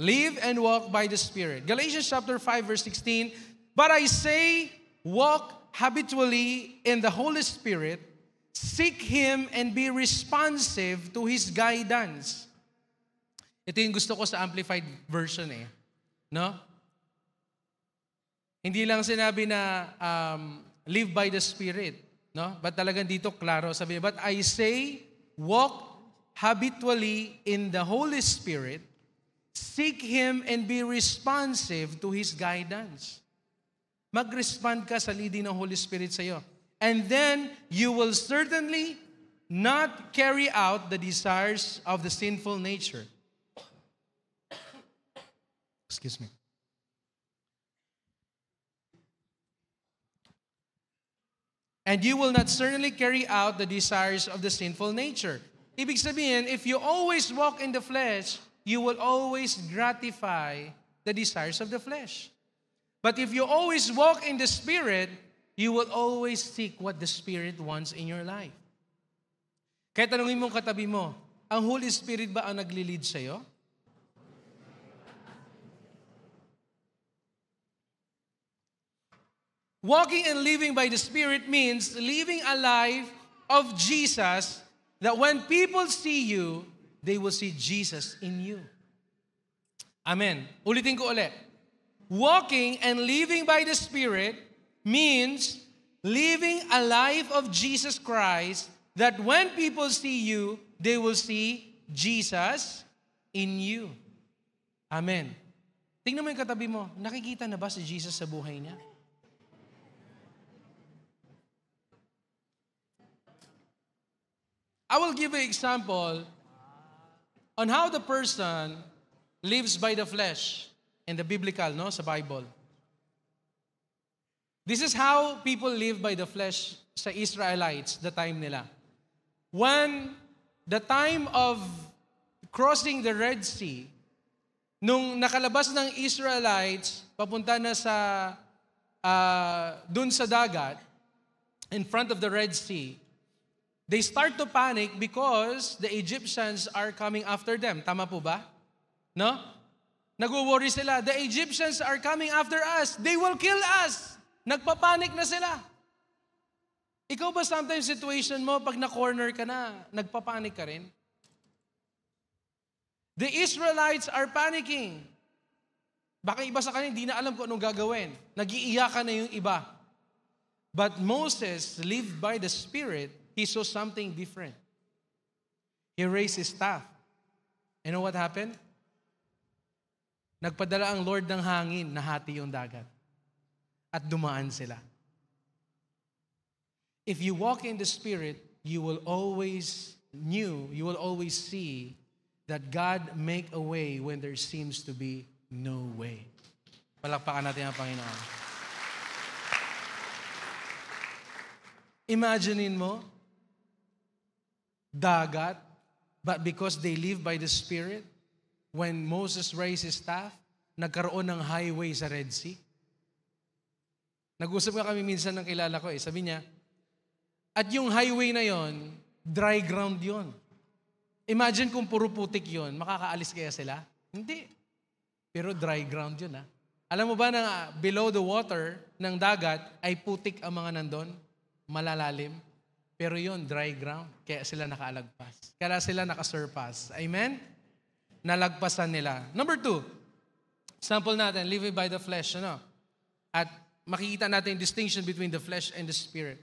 Live and walk by the Spirit. Galatians chapter 5 verse 16, but I say, walk habitually in the Holy Spirit, seek Him and be responsive to His guidance. Ito yung gusto ko sa Amplified Version eh. No? Hindi lang sinabi na live by the Spirit. No? But talagang dito klaro sabi, but I say, walk habitually in the Holy Spirit, seek Him and be responsive to His guidance. Mag-respond ka sa leading ng Holy Spirit sa iyo. And then, you will certainly not carry out the desires of the sinful nature. Excuse me. And you will not certainly carry out the desires of the sinful nature. Ibig sabihin, if you always walk in the flesh, you will always gratify the desires of the flesh. But if you always walk in the Spirit, you will always seek what the Spirit wants in your life. Kaya tanungin mong katabi mo, ang Holy Spirit ba ang nagli-lead sa'yo? Walking and living by the Spirit means living a life of Jesus that when people see you, they will see Jesus in you. Amen. Ulitin ko ulit. Walking and living by the Spirit means living a life of Jesus Christ that when people see you, they will see Jesus in you. Amen. Tingnan mo yung katabi mo, nakikita na ba si Jesus sa buhay niya? I will give an example on how the person lives by the flesh in the biblical, no, sa Bible. This is how people live by the flesh sa Israelites, the time nila. When the time of crossing the Red Sea, nung nakalabas ng Israelites, papunta na sa dun sa dagat, in front of the Red Sea, they start to panic because the Egyptians are coming after them. Tama po ba? No? Nag-worry sila. The Egyptians are coming after us. They will kill us. Nagpapanik na sila. Ikaw ba sometimes situation mo, pag na-corner ka na, nagpapanik ka rin? The Israelites are panicking. Baka iba sa kanila, hindi na alam kung anong gagawin. Nag-iiyakan na yung iba. But Moses lived by the Spirit. He saw something different. He raised his staff. You know what happened? Nagpadala ang Lord ng hangin, nahati yung dagat. At dumaan sila. If you walk in the Spirit, you will always see that God make a way when there seems to be no way. Palakpakan natin ang Panginoon. Imaginein mo, dagat, but because they live by the Spirit, when Moses raised his staff, nagkaroon ng highway sa Red Sea. Nag-usap nga kami minsan ng kilala ko sabi niya, at yung highway na yon, dry ground yon. Imagine kung puro putik yon, makakaalis kaya sila? Hindi. Pero dry ground yun Alam mo ba na below the water ng dagat ay putik ang mga nandun? Malalalim. Pero yun, dry ground. Kaya sila nakaalagpas. Kaya sila nakasurpass. Amen? Nalagpasan nila. Number 2, sample natin, living by the flesh. At makikita natin yung distinction between the flesh and the spirit.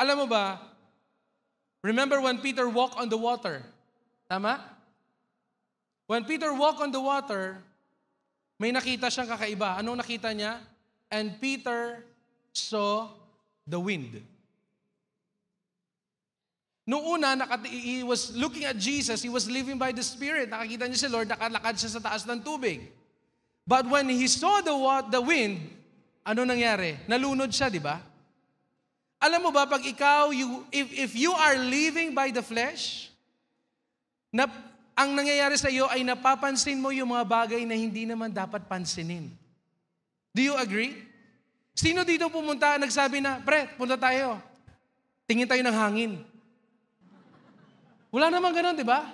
Alam mo ba, remember when Peter walked on the water? Tama? When Peter walked on the water, may nakita siyang kakaiba. Anong nakita niya? And Peter saw the wind. Noong una, he was looking at Jesus, he was living by the Spirit. Nakakita niya si Lord, nakalakad siya sa taas ng tubig. But when he saw the wind, ano nangyari? Nalunod siya, di ba? Alam mo ba, pag ikaw, if you are living by the flesh, ang nangyayari sa iyo ay napapansin mo yung mga bagay na hindi naman dapat pansinin. Do you agree? Sino dito pumunta, nagsabi na, pre, punta tayo. Tingin tayo ng hangin. Wala namang ganon, di ba?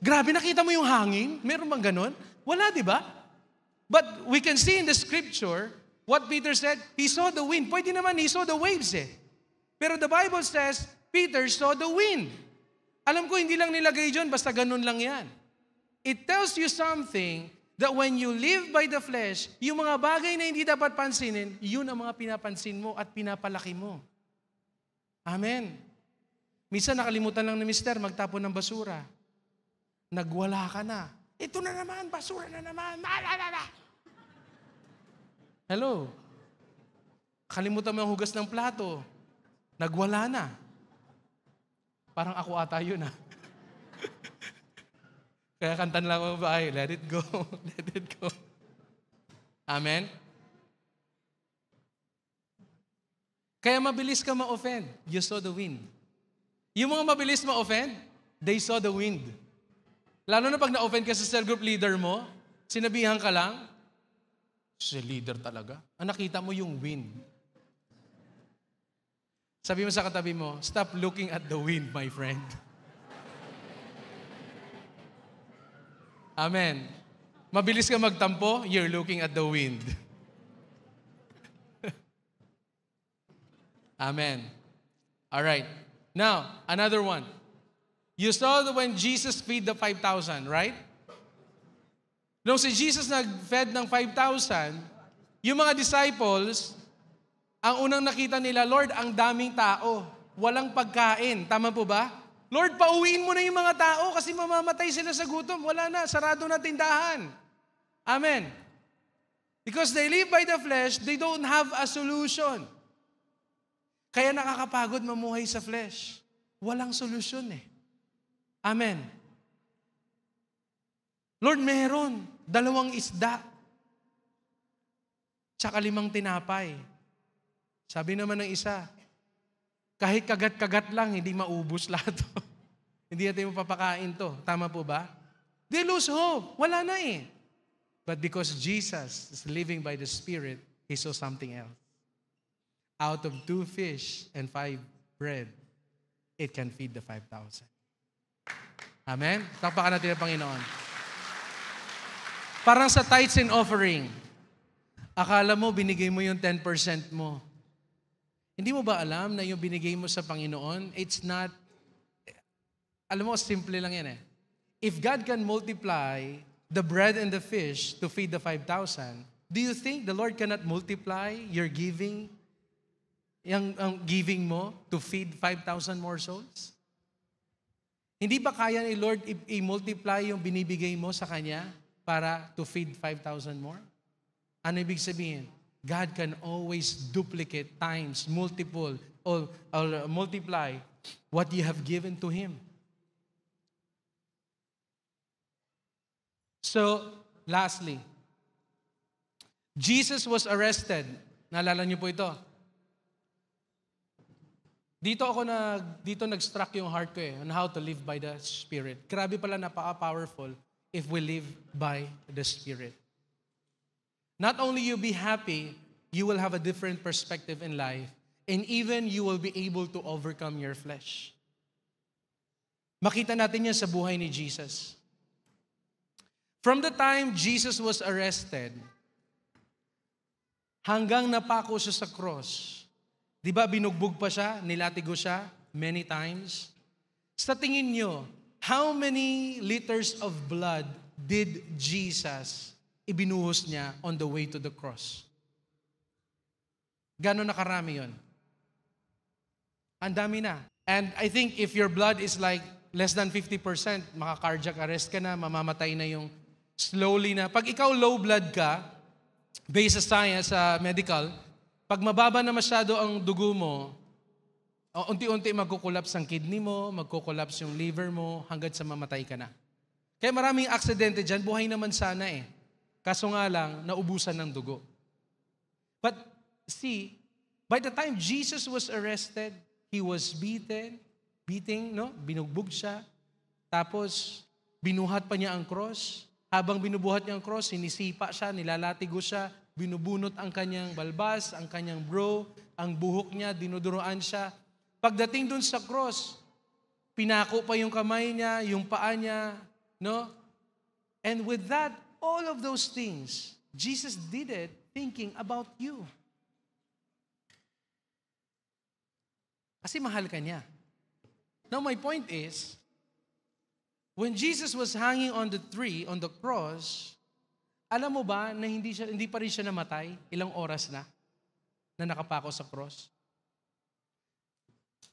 Grabe, nakita mo yung hangin? Meron bang ganon? Wala, di ba? But we can see in the scripture, what Peter said, he saw the wind. Pwede naman, he saw the waves Pero the Bible says, Peter saw the wind. Alam ko, hindi lang nilagay dyan, basta ganun lang yan. It tells you something that when you live by the flesh, yung mga bagay na hindi dapat pansinin, yun ang mga pinapansin mo at pinapalaki mo. Amen. Minsan nakalimutan lang ni Mister magtapon ng basura. Nagwala ka na. Ito na naman, basura na naman. Hello. Kalimutan mo ang hugas ng plato. Nagwala na. Parang ako ata yun Kaya kantan lang ako ba, let it go, let it go. Amen? Kaya mabilis ka ma-offend. You saw the wind. Yung mga mabilis ma-offend, they saw the wind. Lalo na pag na-offend ka sa cell group leader mo, sinabihan ka lang, si leader talaga. Ang nakita mo yung wind. Sabi mo sa katabi mo, stop looking at the wind, my friend. Amen. Mabilis ka magtampo, you're looking at the wind. Amen. All right. Now, another one. You saw when Jesus feed the 5,000, right? Nung si Jesus nag-fed ng 5,000, yung mga disciples, ang unang nakita nila, Lord, ang daming tao. walang pagkain. Tama po ba? Lord, pauwiin mo na yung mga tao kasi mamamatay sila sa gutom. Wala na, sarado na tindahan. Amen. Because they live by the flesh, they don't have a solution. Kaya nakakapagod mamuhay sa flesh. Walang solusyon eh. Amen. Lord, meron 2 isda. Tsaka 5 tinapay. Sabi naman ng isa, kahit kagat-kagat lang, hindi maubos lahat. Hindi natin mapapakain to. Tama po ba? They lose hope. Wala na eh. But because Jesus is living by the Spirit, He saw something else. Out of 2 fish and 5 bread, it can feed the 5,000. Amen? Takpakan natin ang Panginoon. Parang sa tithes and offering, akala mo binigay mo yung 10% mo. Hindi mo ba alam na yung binigay mo sa Panginoon, it's not, alam mo, simple lang yan eh. If God can multiply the bread and the fish to feed the 5,000, do you think the Lord cannot multiply your giving, yung giving mo to feed 5,000 more souls? Hindi ba kaya ni Lord i-multiply yung binibigay mo sa Kanya para to feed 5,000 more? Ano ibig sabihin? God can always duplicate times, multiple, or multiply what you have given to Him. So, lastly, Jesus was arrested. Naalala niyo po ito? Dito nag-struck yung heart ko on how to live by the Spirit. Grabe pala, napaka-powerful if we live by the Spirit. Not only you be happy, you will have a different perspective in life, and even you will be able to overcome your flesh. Makita natin yan sa buhay ni Jesus. From the time Jesus was arrested, hanggang napako siya sa cross, di ba binugbog pa siya, nilatigo siya many times? Sa tingin nyo, how many liters of blood did Jesus ibinuhos niya on the way to the cross? Gano'n na karami yun? Ang dami na. And I think if your blood is like less than 50%, maka-cardiac arrest ka na, mamamatay na yung slowly na. Pag ikaw low blood ka, based sa science, sa medical, pag mababa na masyado ang dugo mo, unti-unti magkukulaps ang kidney mo, magkukulaps yung liver mo, hanggang sa mamatay ka na. Kaya maraming aksidente dyan, buhay naman sana eh. Kaso nga lang, naubusan ng dugo. But see, by the time Jesus was arrested, He was beating, no? Binugbog siya. Tapos, binuhat pa niya ang cross. Habang binubuhat niya ang cross, sinisipa siya, nilalatigo siya, binubunot ang kanyang balbas, ang kanyang bro, ang buhok niya, dinuduroan siya. Pagdating dun sa cross, pinako pa yung kamay niya, yung paa niya, no? And with that, all of those things, Jesus did it thinking about you. Kasi mahal ka niya. Now my point is, when Jesus was hanging on the tree, on the cross, alam mo ba na hindi pa rin siya namatay? Ilang oras na nakapako sa cross?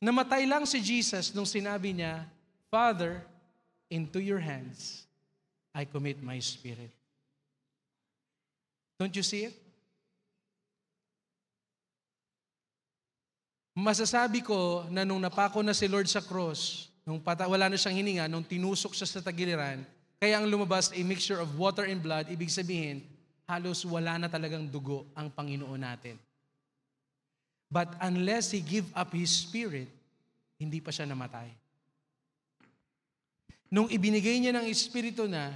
Namatay lang si Jesus nung sinabi niya, Father, into your hands I commit my spirit. Don't you see it? Masasabi ko na nung napako na si Lord sa cross, nung wala na siyang hininga, nung tinusok siya sa tagiliran, kaya ang lumabas a mixture of water and blood, ibig sabihin, halos wala na talagang dugo ang Panginoon natin. But unless He give up His spirit, hindi pa siya namatay. Nung ibinigay niya ng Espiritu na,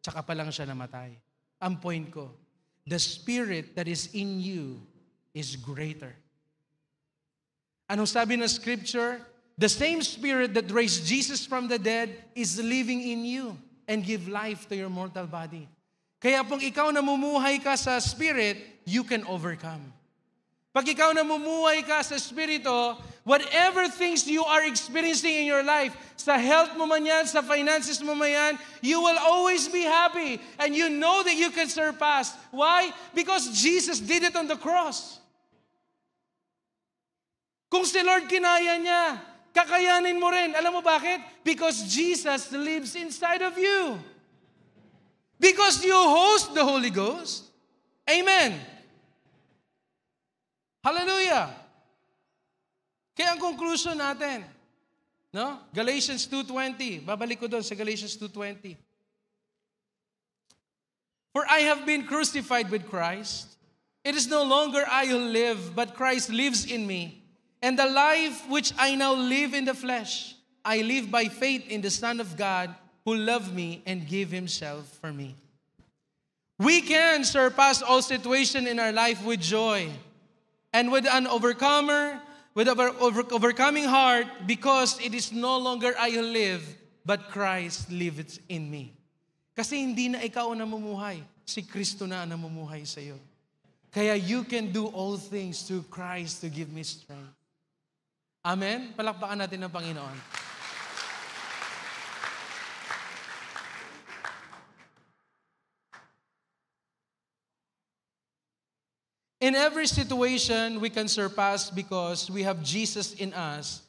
tsaka pa lang siya namatay. Ang point ko, the spirit that is in you is greater. Anong sabi ng Scripture? The same Spirit that raised Jesus from the dead is living in you and give life to your mortal body. Kaya pag ikaw namumuhay ka sa Spirit, you can overcome. Pag ikaw namumuhay ka sa Espiritu, whatever things you are experiencing in your life, sa health mo man yan, sa finances mo man yan, you will always be happy and you know that you can surpass. Why? Because Jesus did it on the cross. Kung si Lord kinaya niya, kakayanin mo rin. Alam mo bakit? Because Jesus lives inside of you. Because you host the Holy Ghost. Amen. Hallelujah. Kaya ang conclusion natin, no? Galatians 2:20. Babalik ko doon sa Galatians 2:20. For I have been crucified with Christ. It is no longer I who live, but Christ lives in me. And the life which I now live in the flesh, I live by faith in the Son of God who loved me and gave Himself for me. We can surpass all situation in our life with joy and with an overcoming heart, because it is no longer I who live, but Christ lives in me. Kasi hindi na ikaw ang namumuhay, si Kristo na ang namumuhay sa iyo. Kaya you can do all things through Christ to give me strength. Amen? Palakpakan natin ng Panginoon. In every situation, we can surpass because we have Jesus in us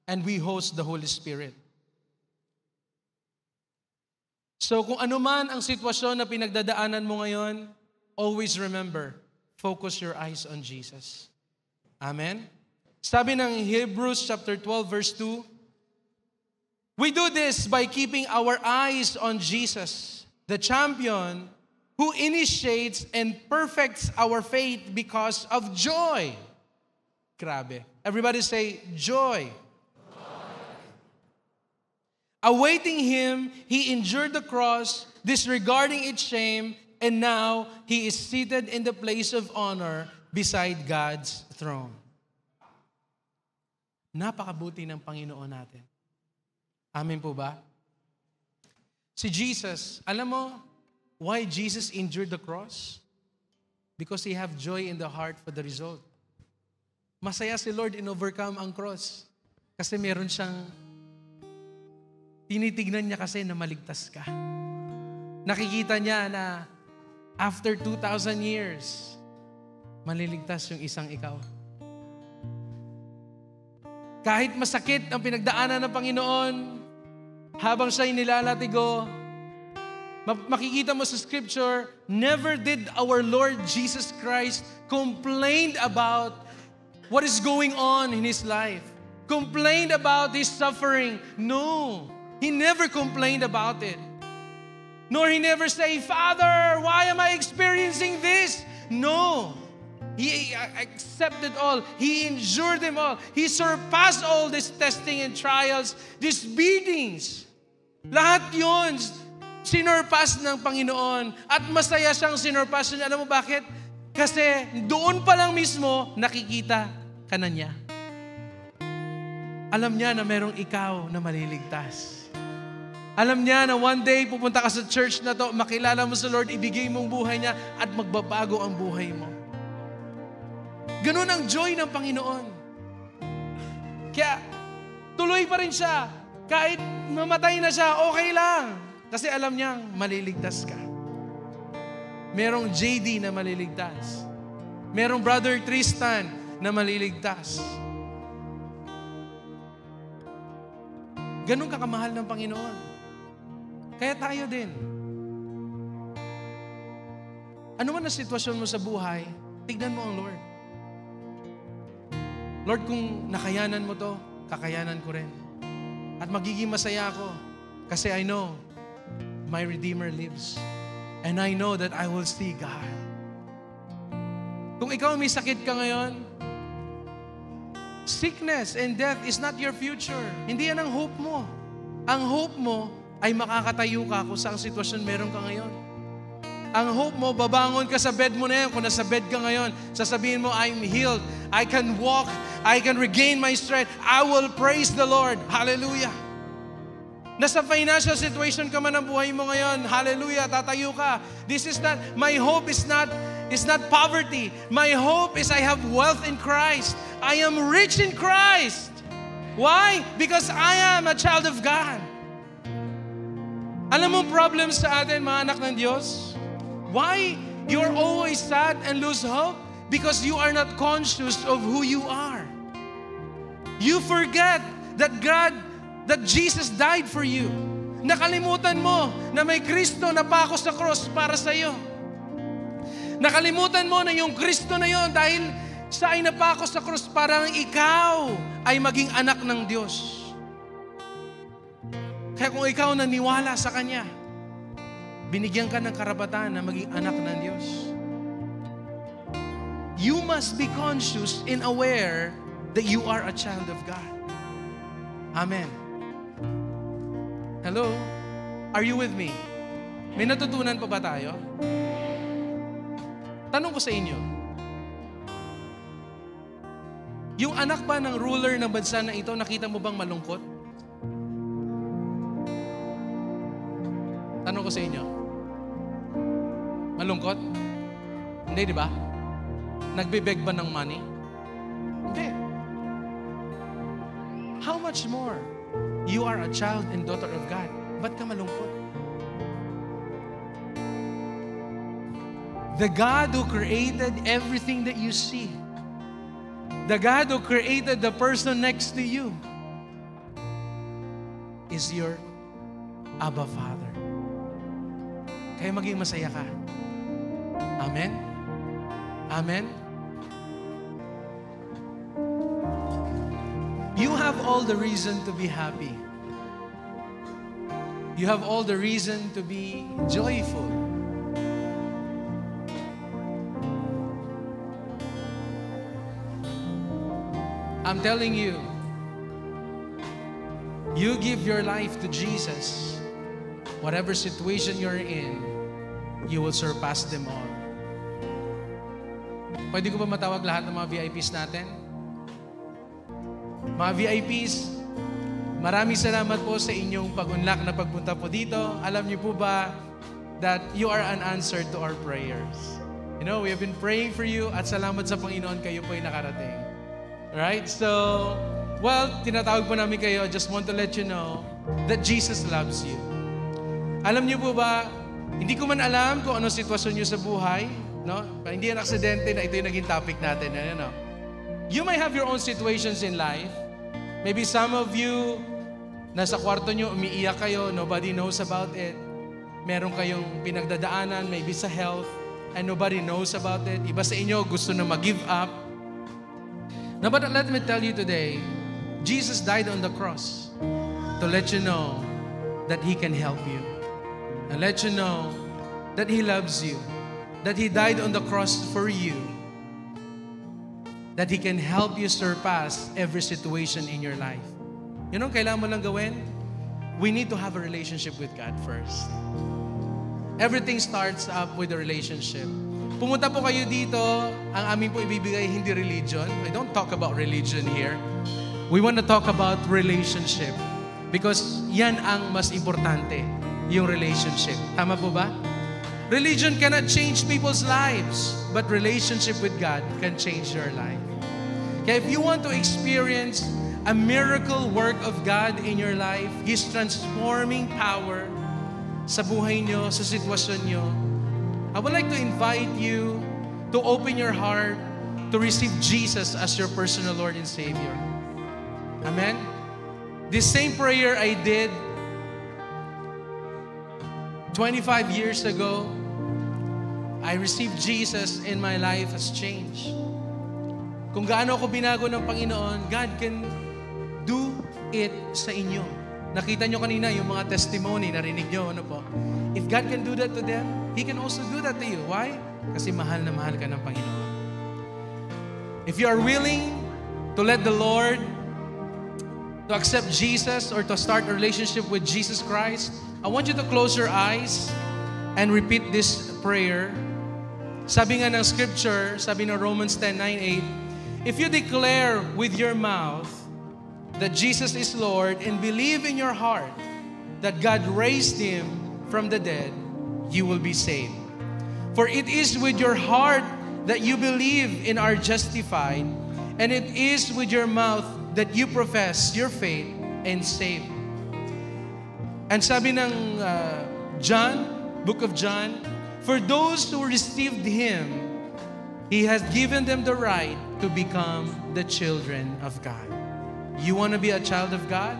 and we host the Holy Spirit. So kung ano man ang sitwasyon na pinagdadaanan mo ngayon, always remember, focus your eyes on Jesus. Amen? Sabi ng Hebrews chapter 12 verse 2, we do this by keeping our eyes on Jesus, the champion who initiates and perfects our faith because of joy. Grabe. Everybody say, joy. Awaiting Him, He endured the cross, disregarding its shame, and now He is seated in the place of honor beside God's throne. Napakabuti ng Panginoon natin. Amen po ba? Si Jesus, alam mo, why Jesus endured the cross? Because He have joy in the heart for the result. Masaya si Lord in overcome ang cross. Kasi meron siyang tinitignan niya kasi na maligtas ka. Nakikita niya na after 2,000 years, maliligtas yung isang ikaw. Kahit masakit ang pinagdaanan ng Panginoon, habang siya'y nilalatigo, makikita mo sa Scripture, never did our Lord Jesus Christ complain about what is going on in His life. Complained about His suffering. No. He never complained about it. Nor He never say, Father, why am I experiencing this? No. He accepted all. He endured them all. He surpassed all this testing and trials, these beatings. Lahat yun, sinurpass ng Panginoon. At masaya siyang sinurpass yun. Alam mo bakit? Kasi doon pa lang mismo, nakikita ka na niya. Alam niya na merong ikaw na maliligtas. Alam niya na one day pupunta ka sa church na to, makilala mo sa Lord, ibigay mong buhay niya at magbabago ang buhay mo. Ganun ang joy ng Panginoon. Kaya tuloy pa rin siya. Kahit mamatay na siya, okay lang. Kasi alam niyang maliligtas ka. Merong JD na maliligtas. Merong Brother Tristan na maliligtas. Ganun kakamahal ng Panginoon. Kaya tayo din. Ano man ang sitwasyon mo sa buhay, tignan mo ang Lord. Lord, kung nakayanan mo to, kakayanan ko rin. At magiging masaya ako kasi I know my Redeemer lives. And I know that I will see God. Kung ikaw may sakit ka ngayon, sickness and death is not your future. Hindi yan ang hope mo. Ang hope mo ay makakatayo ka kung saang sitwasyon meron ka ngayon. Ang hope mo, babangon ka sa bed mo na yan. Kung nasa bed ka ngayon, sasabihin mo, I'm healed. I can walk. I can regain my strength. I will praise the Lord. Hallelujah. Nasa financial situation ka man ang buhay mo ngayon, hallelujah, tatayo ka. This is not, my hope is not poverty. My hope is I have wealth in Christ. I am rich in Christ. Why? Because I am a child of God. Alam mo problem sa atin, mga anak ng Diyos? Why you're always sad and lose hope? Because you are not conscious of who you are. You forget that Jesus died for you. Nakalimutan mo na may Kristo na pako sa cross para sa iyo. Nakalimutan mo na yung Kristo na yon dahil siya ay napako sa cross para ikaw ay maging anak ng Diyos. Kaya kung ikaw naniwala sa Kanya, binigyan ka ng karapatan na maging anak ng Diyos. You must be conscious and aware that you are a child of God. Amen. Hello? Are you with me? May natutunan pa ba tayo? Tanong ko sa inyo, yung anak ba ng ruler ng bansa na ito, nakita mo bang malungkot? Tanong ko sa inyo, malungkot? Hindi, di ba? Nagbibeg ba ng money? Hindi. How much more? You are a child and daughter of God. Ba't ka malungkot? The God who created everything that you see, the God who created the person next to you, is your Abba Father. Kaya maging masaya ka. Amen? Amen? You have all the reason to be happy. You have all the reason to be joyful. I'm telling you, you give your life to Jesus, whatever situation you're in, you will surpass them all. Pwede ko ba matawag lahat ng mga VIPs natin? Mga VIPs, maraming salamat po sa inyong pag-unlock na pagpunta po dito. Alam niyo po ba that you are an answer to our prayers? You know, we have been praying for you at salamat sa Panginoon kayo po ay nakarating. Right? So, well, tinatawag po namin kayo. Just want to let you know that Jesus loves you. Alam niyo po ba, hindi ko man alam kung ano sitwasyon niyo sa buhay, no? Hindi yan aksidente na ito yung naging topic natin. Ano? You may have your own situations in life. Maybe some of you, nasa kwarto niyo, umiiyak kayo, nobody knows about it. Meron kayong pinagdadaanan, maybe sa health, and nobody knows about it. Iba sa inyo, gusto na mag-give up. Now, but let me tell you today, Jesus died on the cross to let you know that He can help you. And let you know that He loves you. That He died on the cross for you. That He can help you surpass every situation in your life. You know, kailangan mo lang gawin? We need to have a relationship with God first. Everything starts up with a relationship. Pumunta po kayo dito, ang amin po ibibigay hindi religion. I don't talk about religion here. We want to talk about relationship. Because yan ang mas importante, yung relationship. Tama po ba? Religion cannot change people's lives, but relationship with God can change your life. Kaya if you want to experience a miracle work of God in your life, His transforming power sa buhay nyo, sa sitwasyon nyo, I would like to invite you to open your heart to receive Jesus as your personal Lord and Savior. Amen? This same prayer I did 25 years ago, I received Jesus and my life has changed. Kung gaano ako binago ng Panginoon, God can do it sa inyo. Nakita nyo kanina yung mga testimony, narinig nyo, ano po? If God can do that to them, He can also do that to you. Why? Kasi mahal na mahal ka ng Panginoon. If you are willing to let the Lord to accept Jesus or to start a relationship with Jesus Christ, I want you to close your eyes and repeat this prayer. Sabi nga ng scripture, sabi ng Romans 10:9-8, if you declare with your mouth that Jesus is Lord and believe in your heart that God raised Him from the dead, you will be saved. For it is with your heart that you believe and are justified, and it is with your mouth that you profess your faith and saved. And sabi ng John, Book of John, for those who received Him, He has given them the right to become the children of God. you want to be a child of God?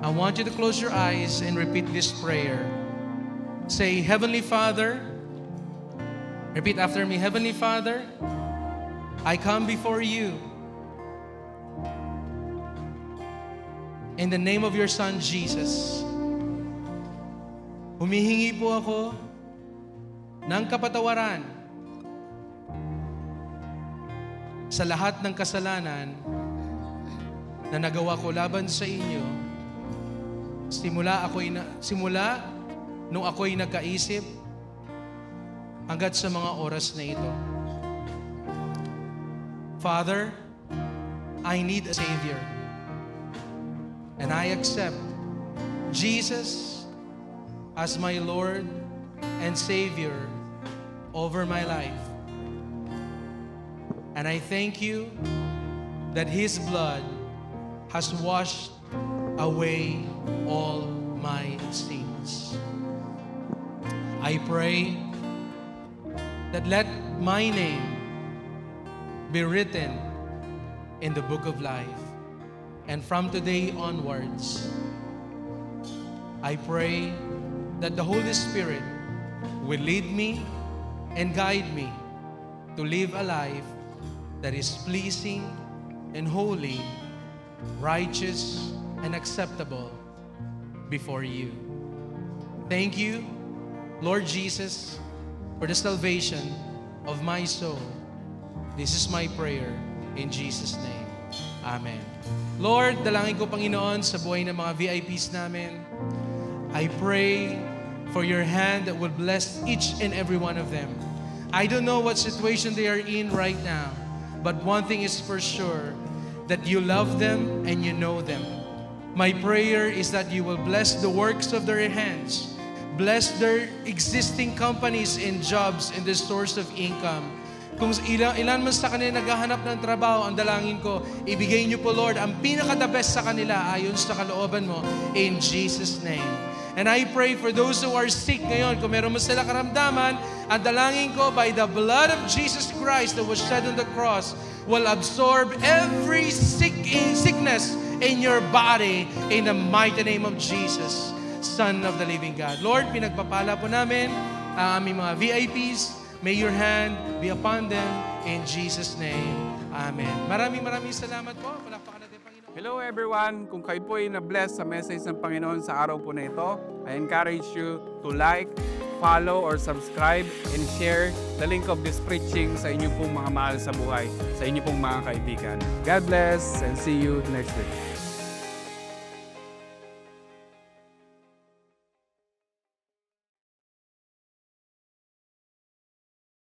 I want you to close your eyes and repeat this prayer. Say, Heavenly Father, repeat after me, Heavenly Father, I come before you in the name of your Son, Jesus. Humihingi po ako ng kapatawaran sa lahat ng kasalanan na nagawa ko laban sa inyo. Simula nung ako'y nagkaisip hanggat sa mga oras na ito. Father, I need a Savior. And I accept Jesus as my Lord and Savior over my life. And I thank you that His blood has washed away all my sins. I pray that let my name be written in the book of life. And from today onwards, I pray that the Holy Spirit will lead me and guide me to live a life that is pleasing and holy, righteous and acceptable before you. Thank you, Lord Jesus, for the salvation of my soul. This is my prayer in Jesus' name. Amen. Lord, dalangin ko, Panginoon, sa buhay ng mga VIPs namin. I pray for your hand that will bless each and every one of them. I don't know what situation they are in right now, but one thing is for sure, that you love them and you know them. My prayer is that you will bless the works of their hands, bless their existing companies and jobs and the source of income. Kung ilan man sa kanila naghahanap ng trabaho, ang dalangin ko, ibigay niyo po, Lord, ang pinaka-the best sa kanila ayon sa kalooban mo, in Jesus' name. And I pray for those who are sick ngayon, kung meron mo sila karamdaman, ang dalangin ko, by the blood of Jesus Christ that was shed on the cross, will absorb every sickness in your body in the mighty name of Jesus, Son of the living God. Lord, pinagpapala po namin ang aming mga VIPs. May your hand be upon them in Jesus' name. Amen. Maraming salamat po. Palakpakan natin, Panginoon. Hello everyone! Kung kayo po ay na-bless sa message ng Panginoon sa araw po na ito, I encourage you to like, follow, or subscribe and share the link of this preaching sa inyong pong mga mahal sa buhay, sa inyong pong mga kaibigan. God bless and see you next week.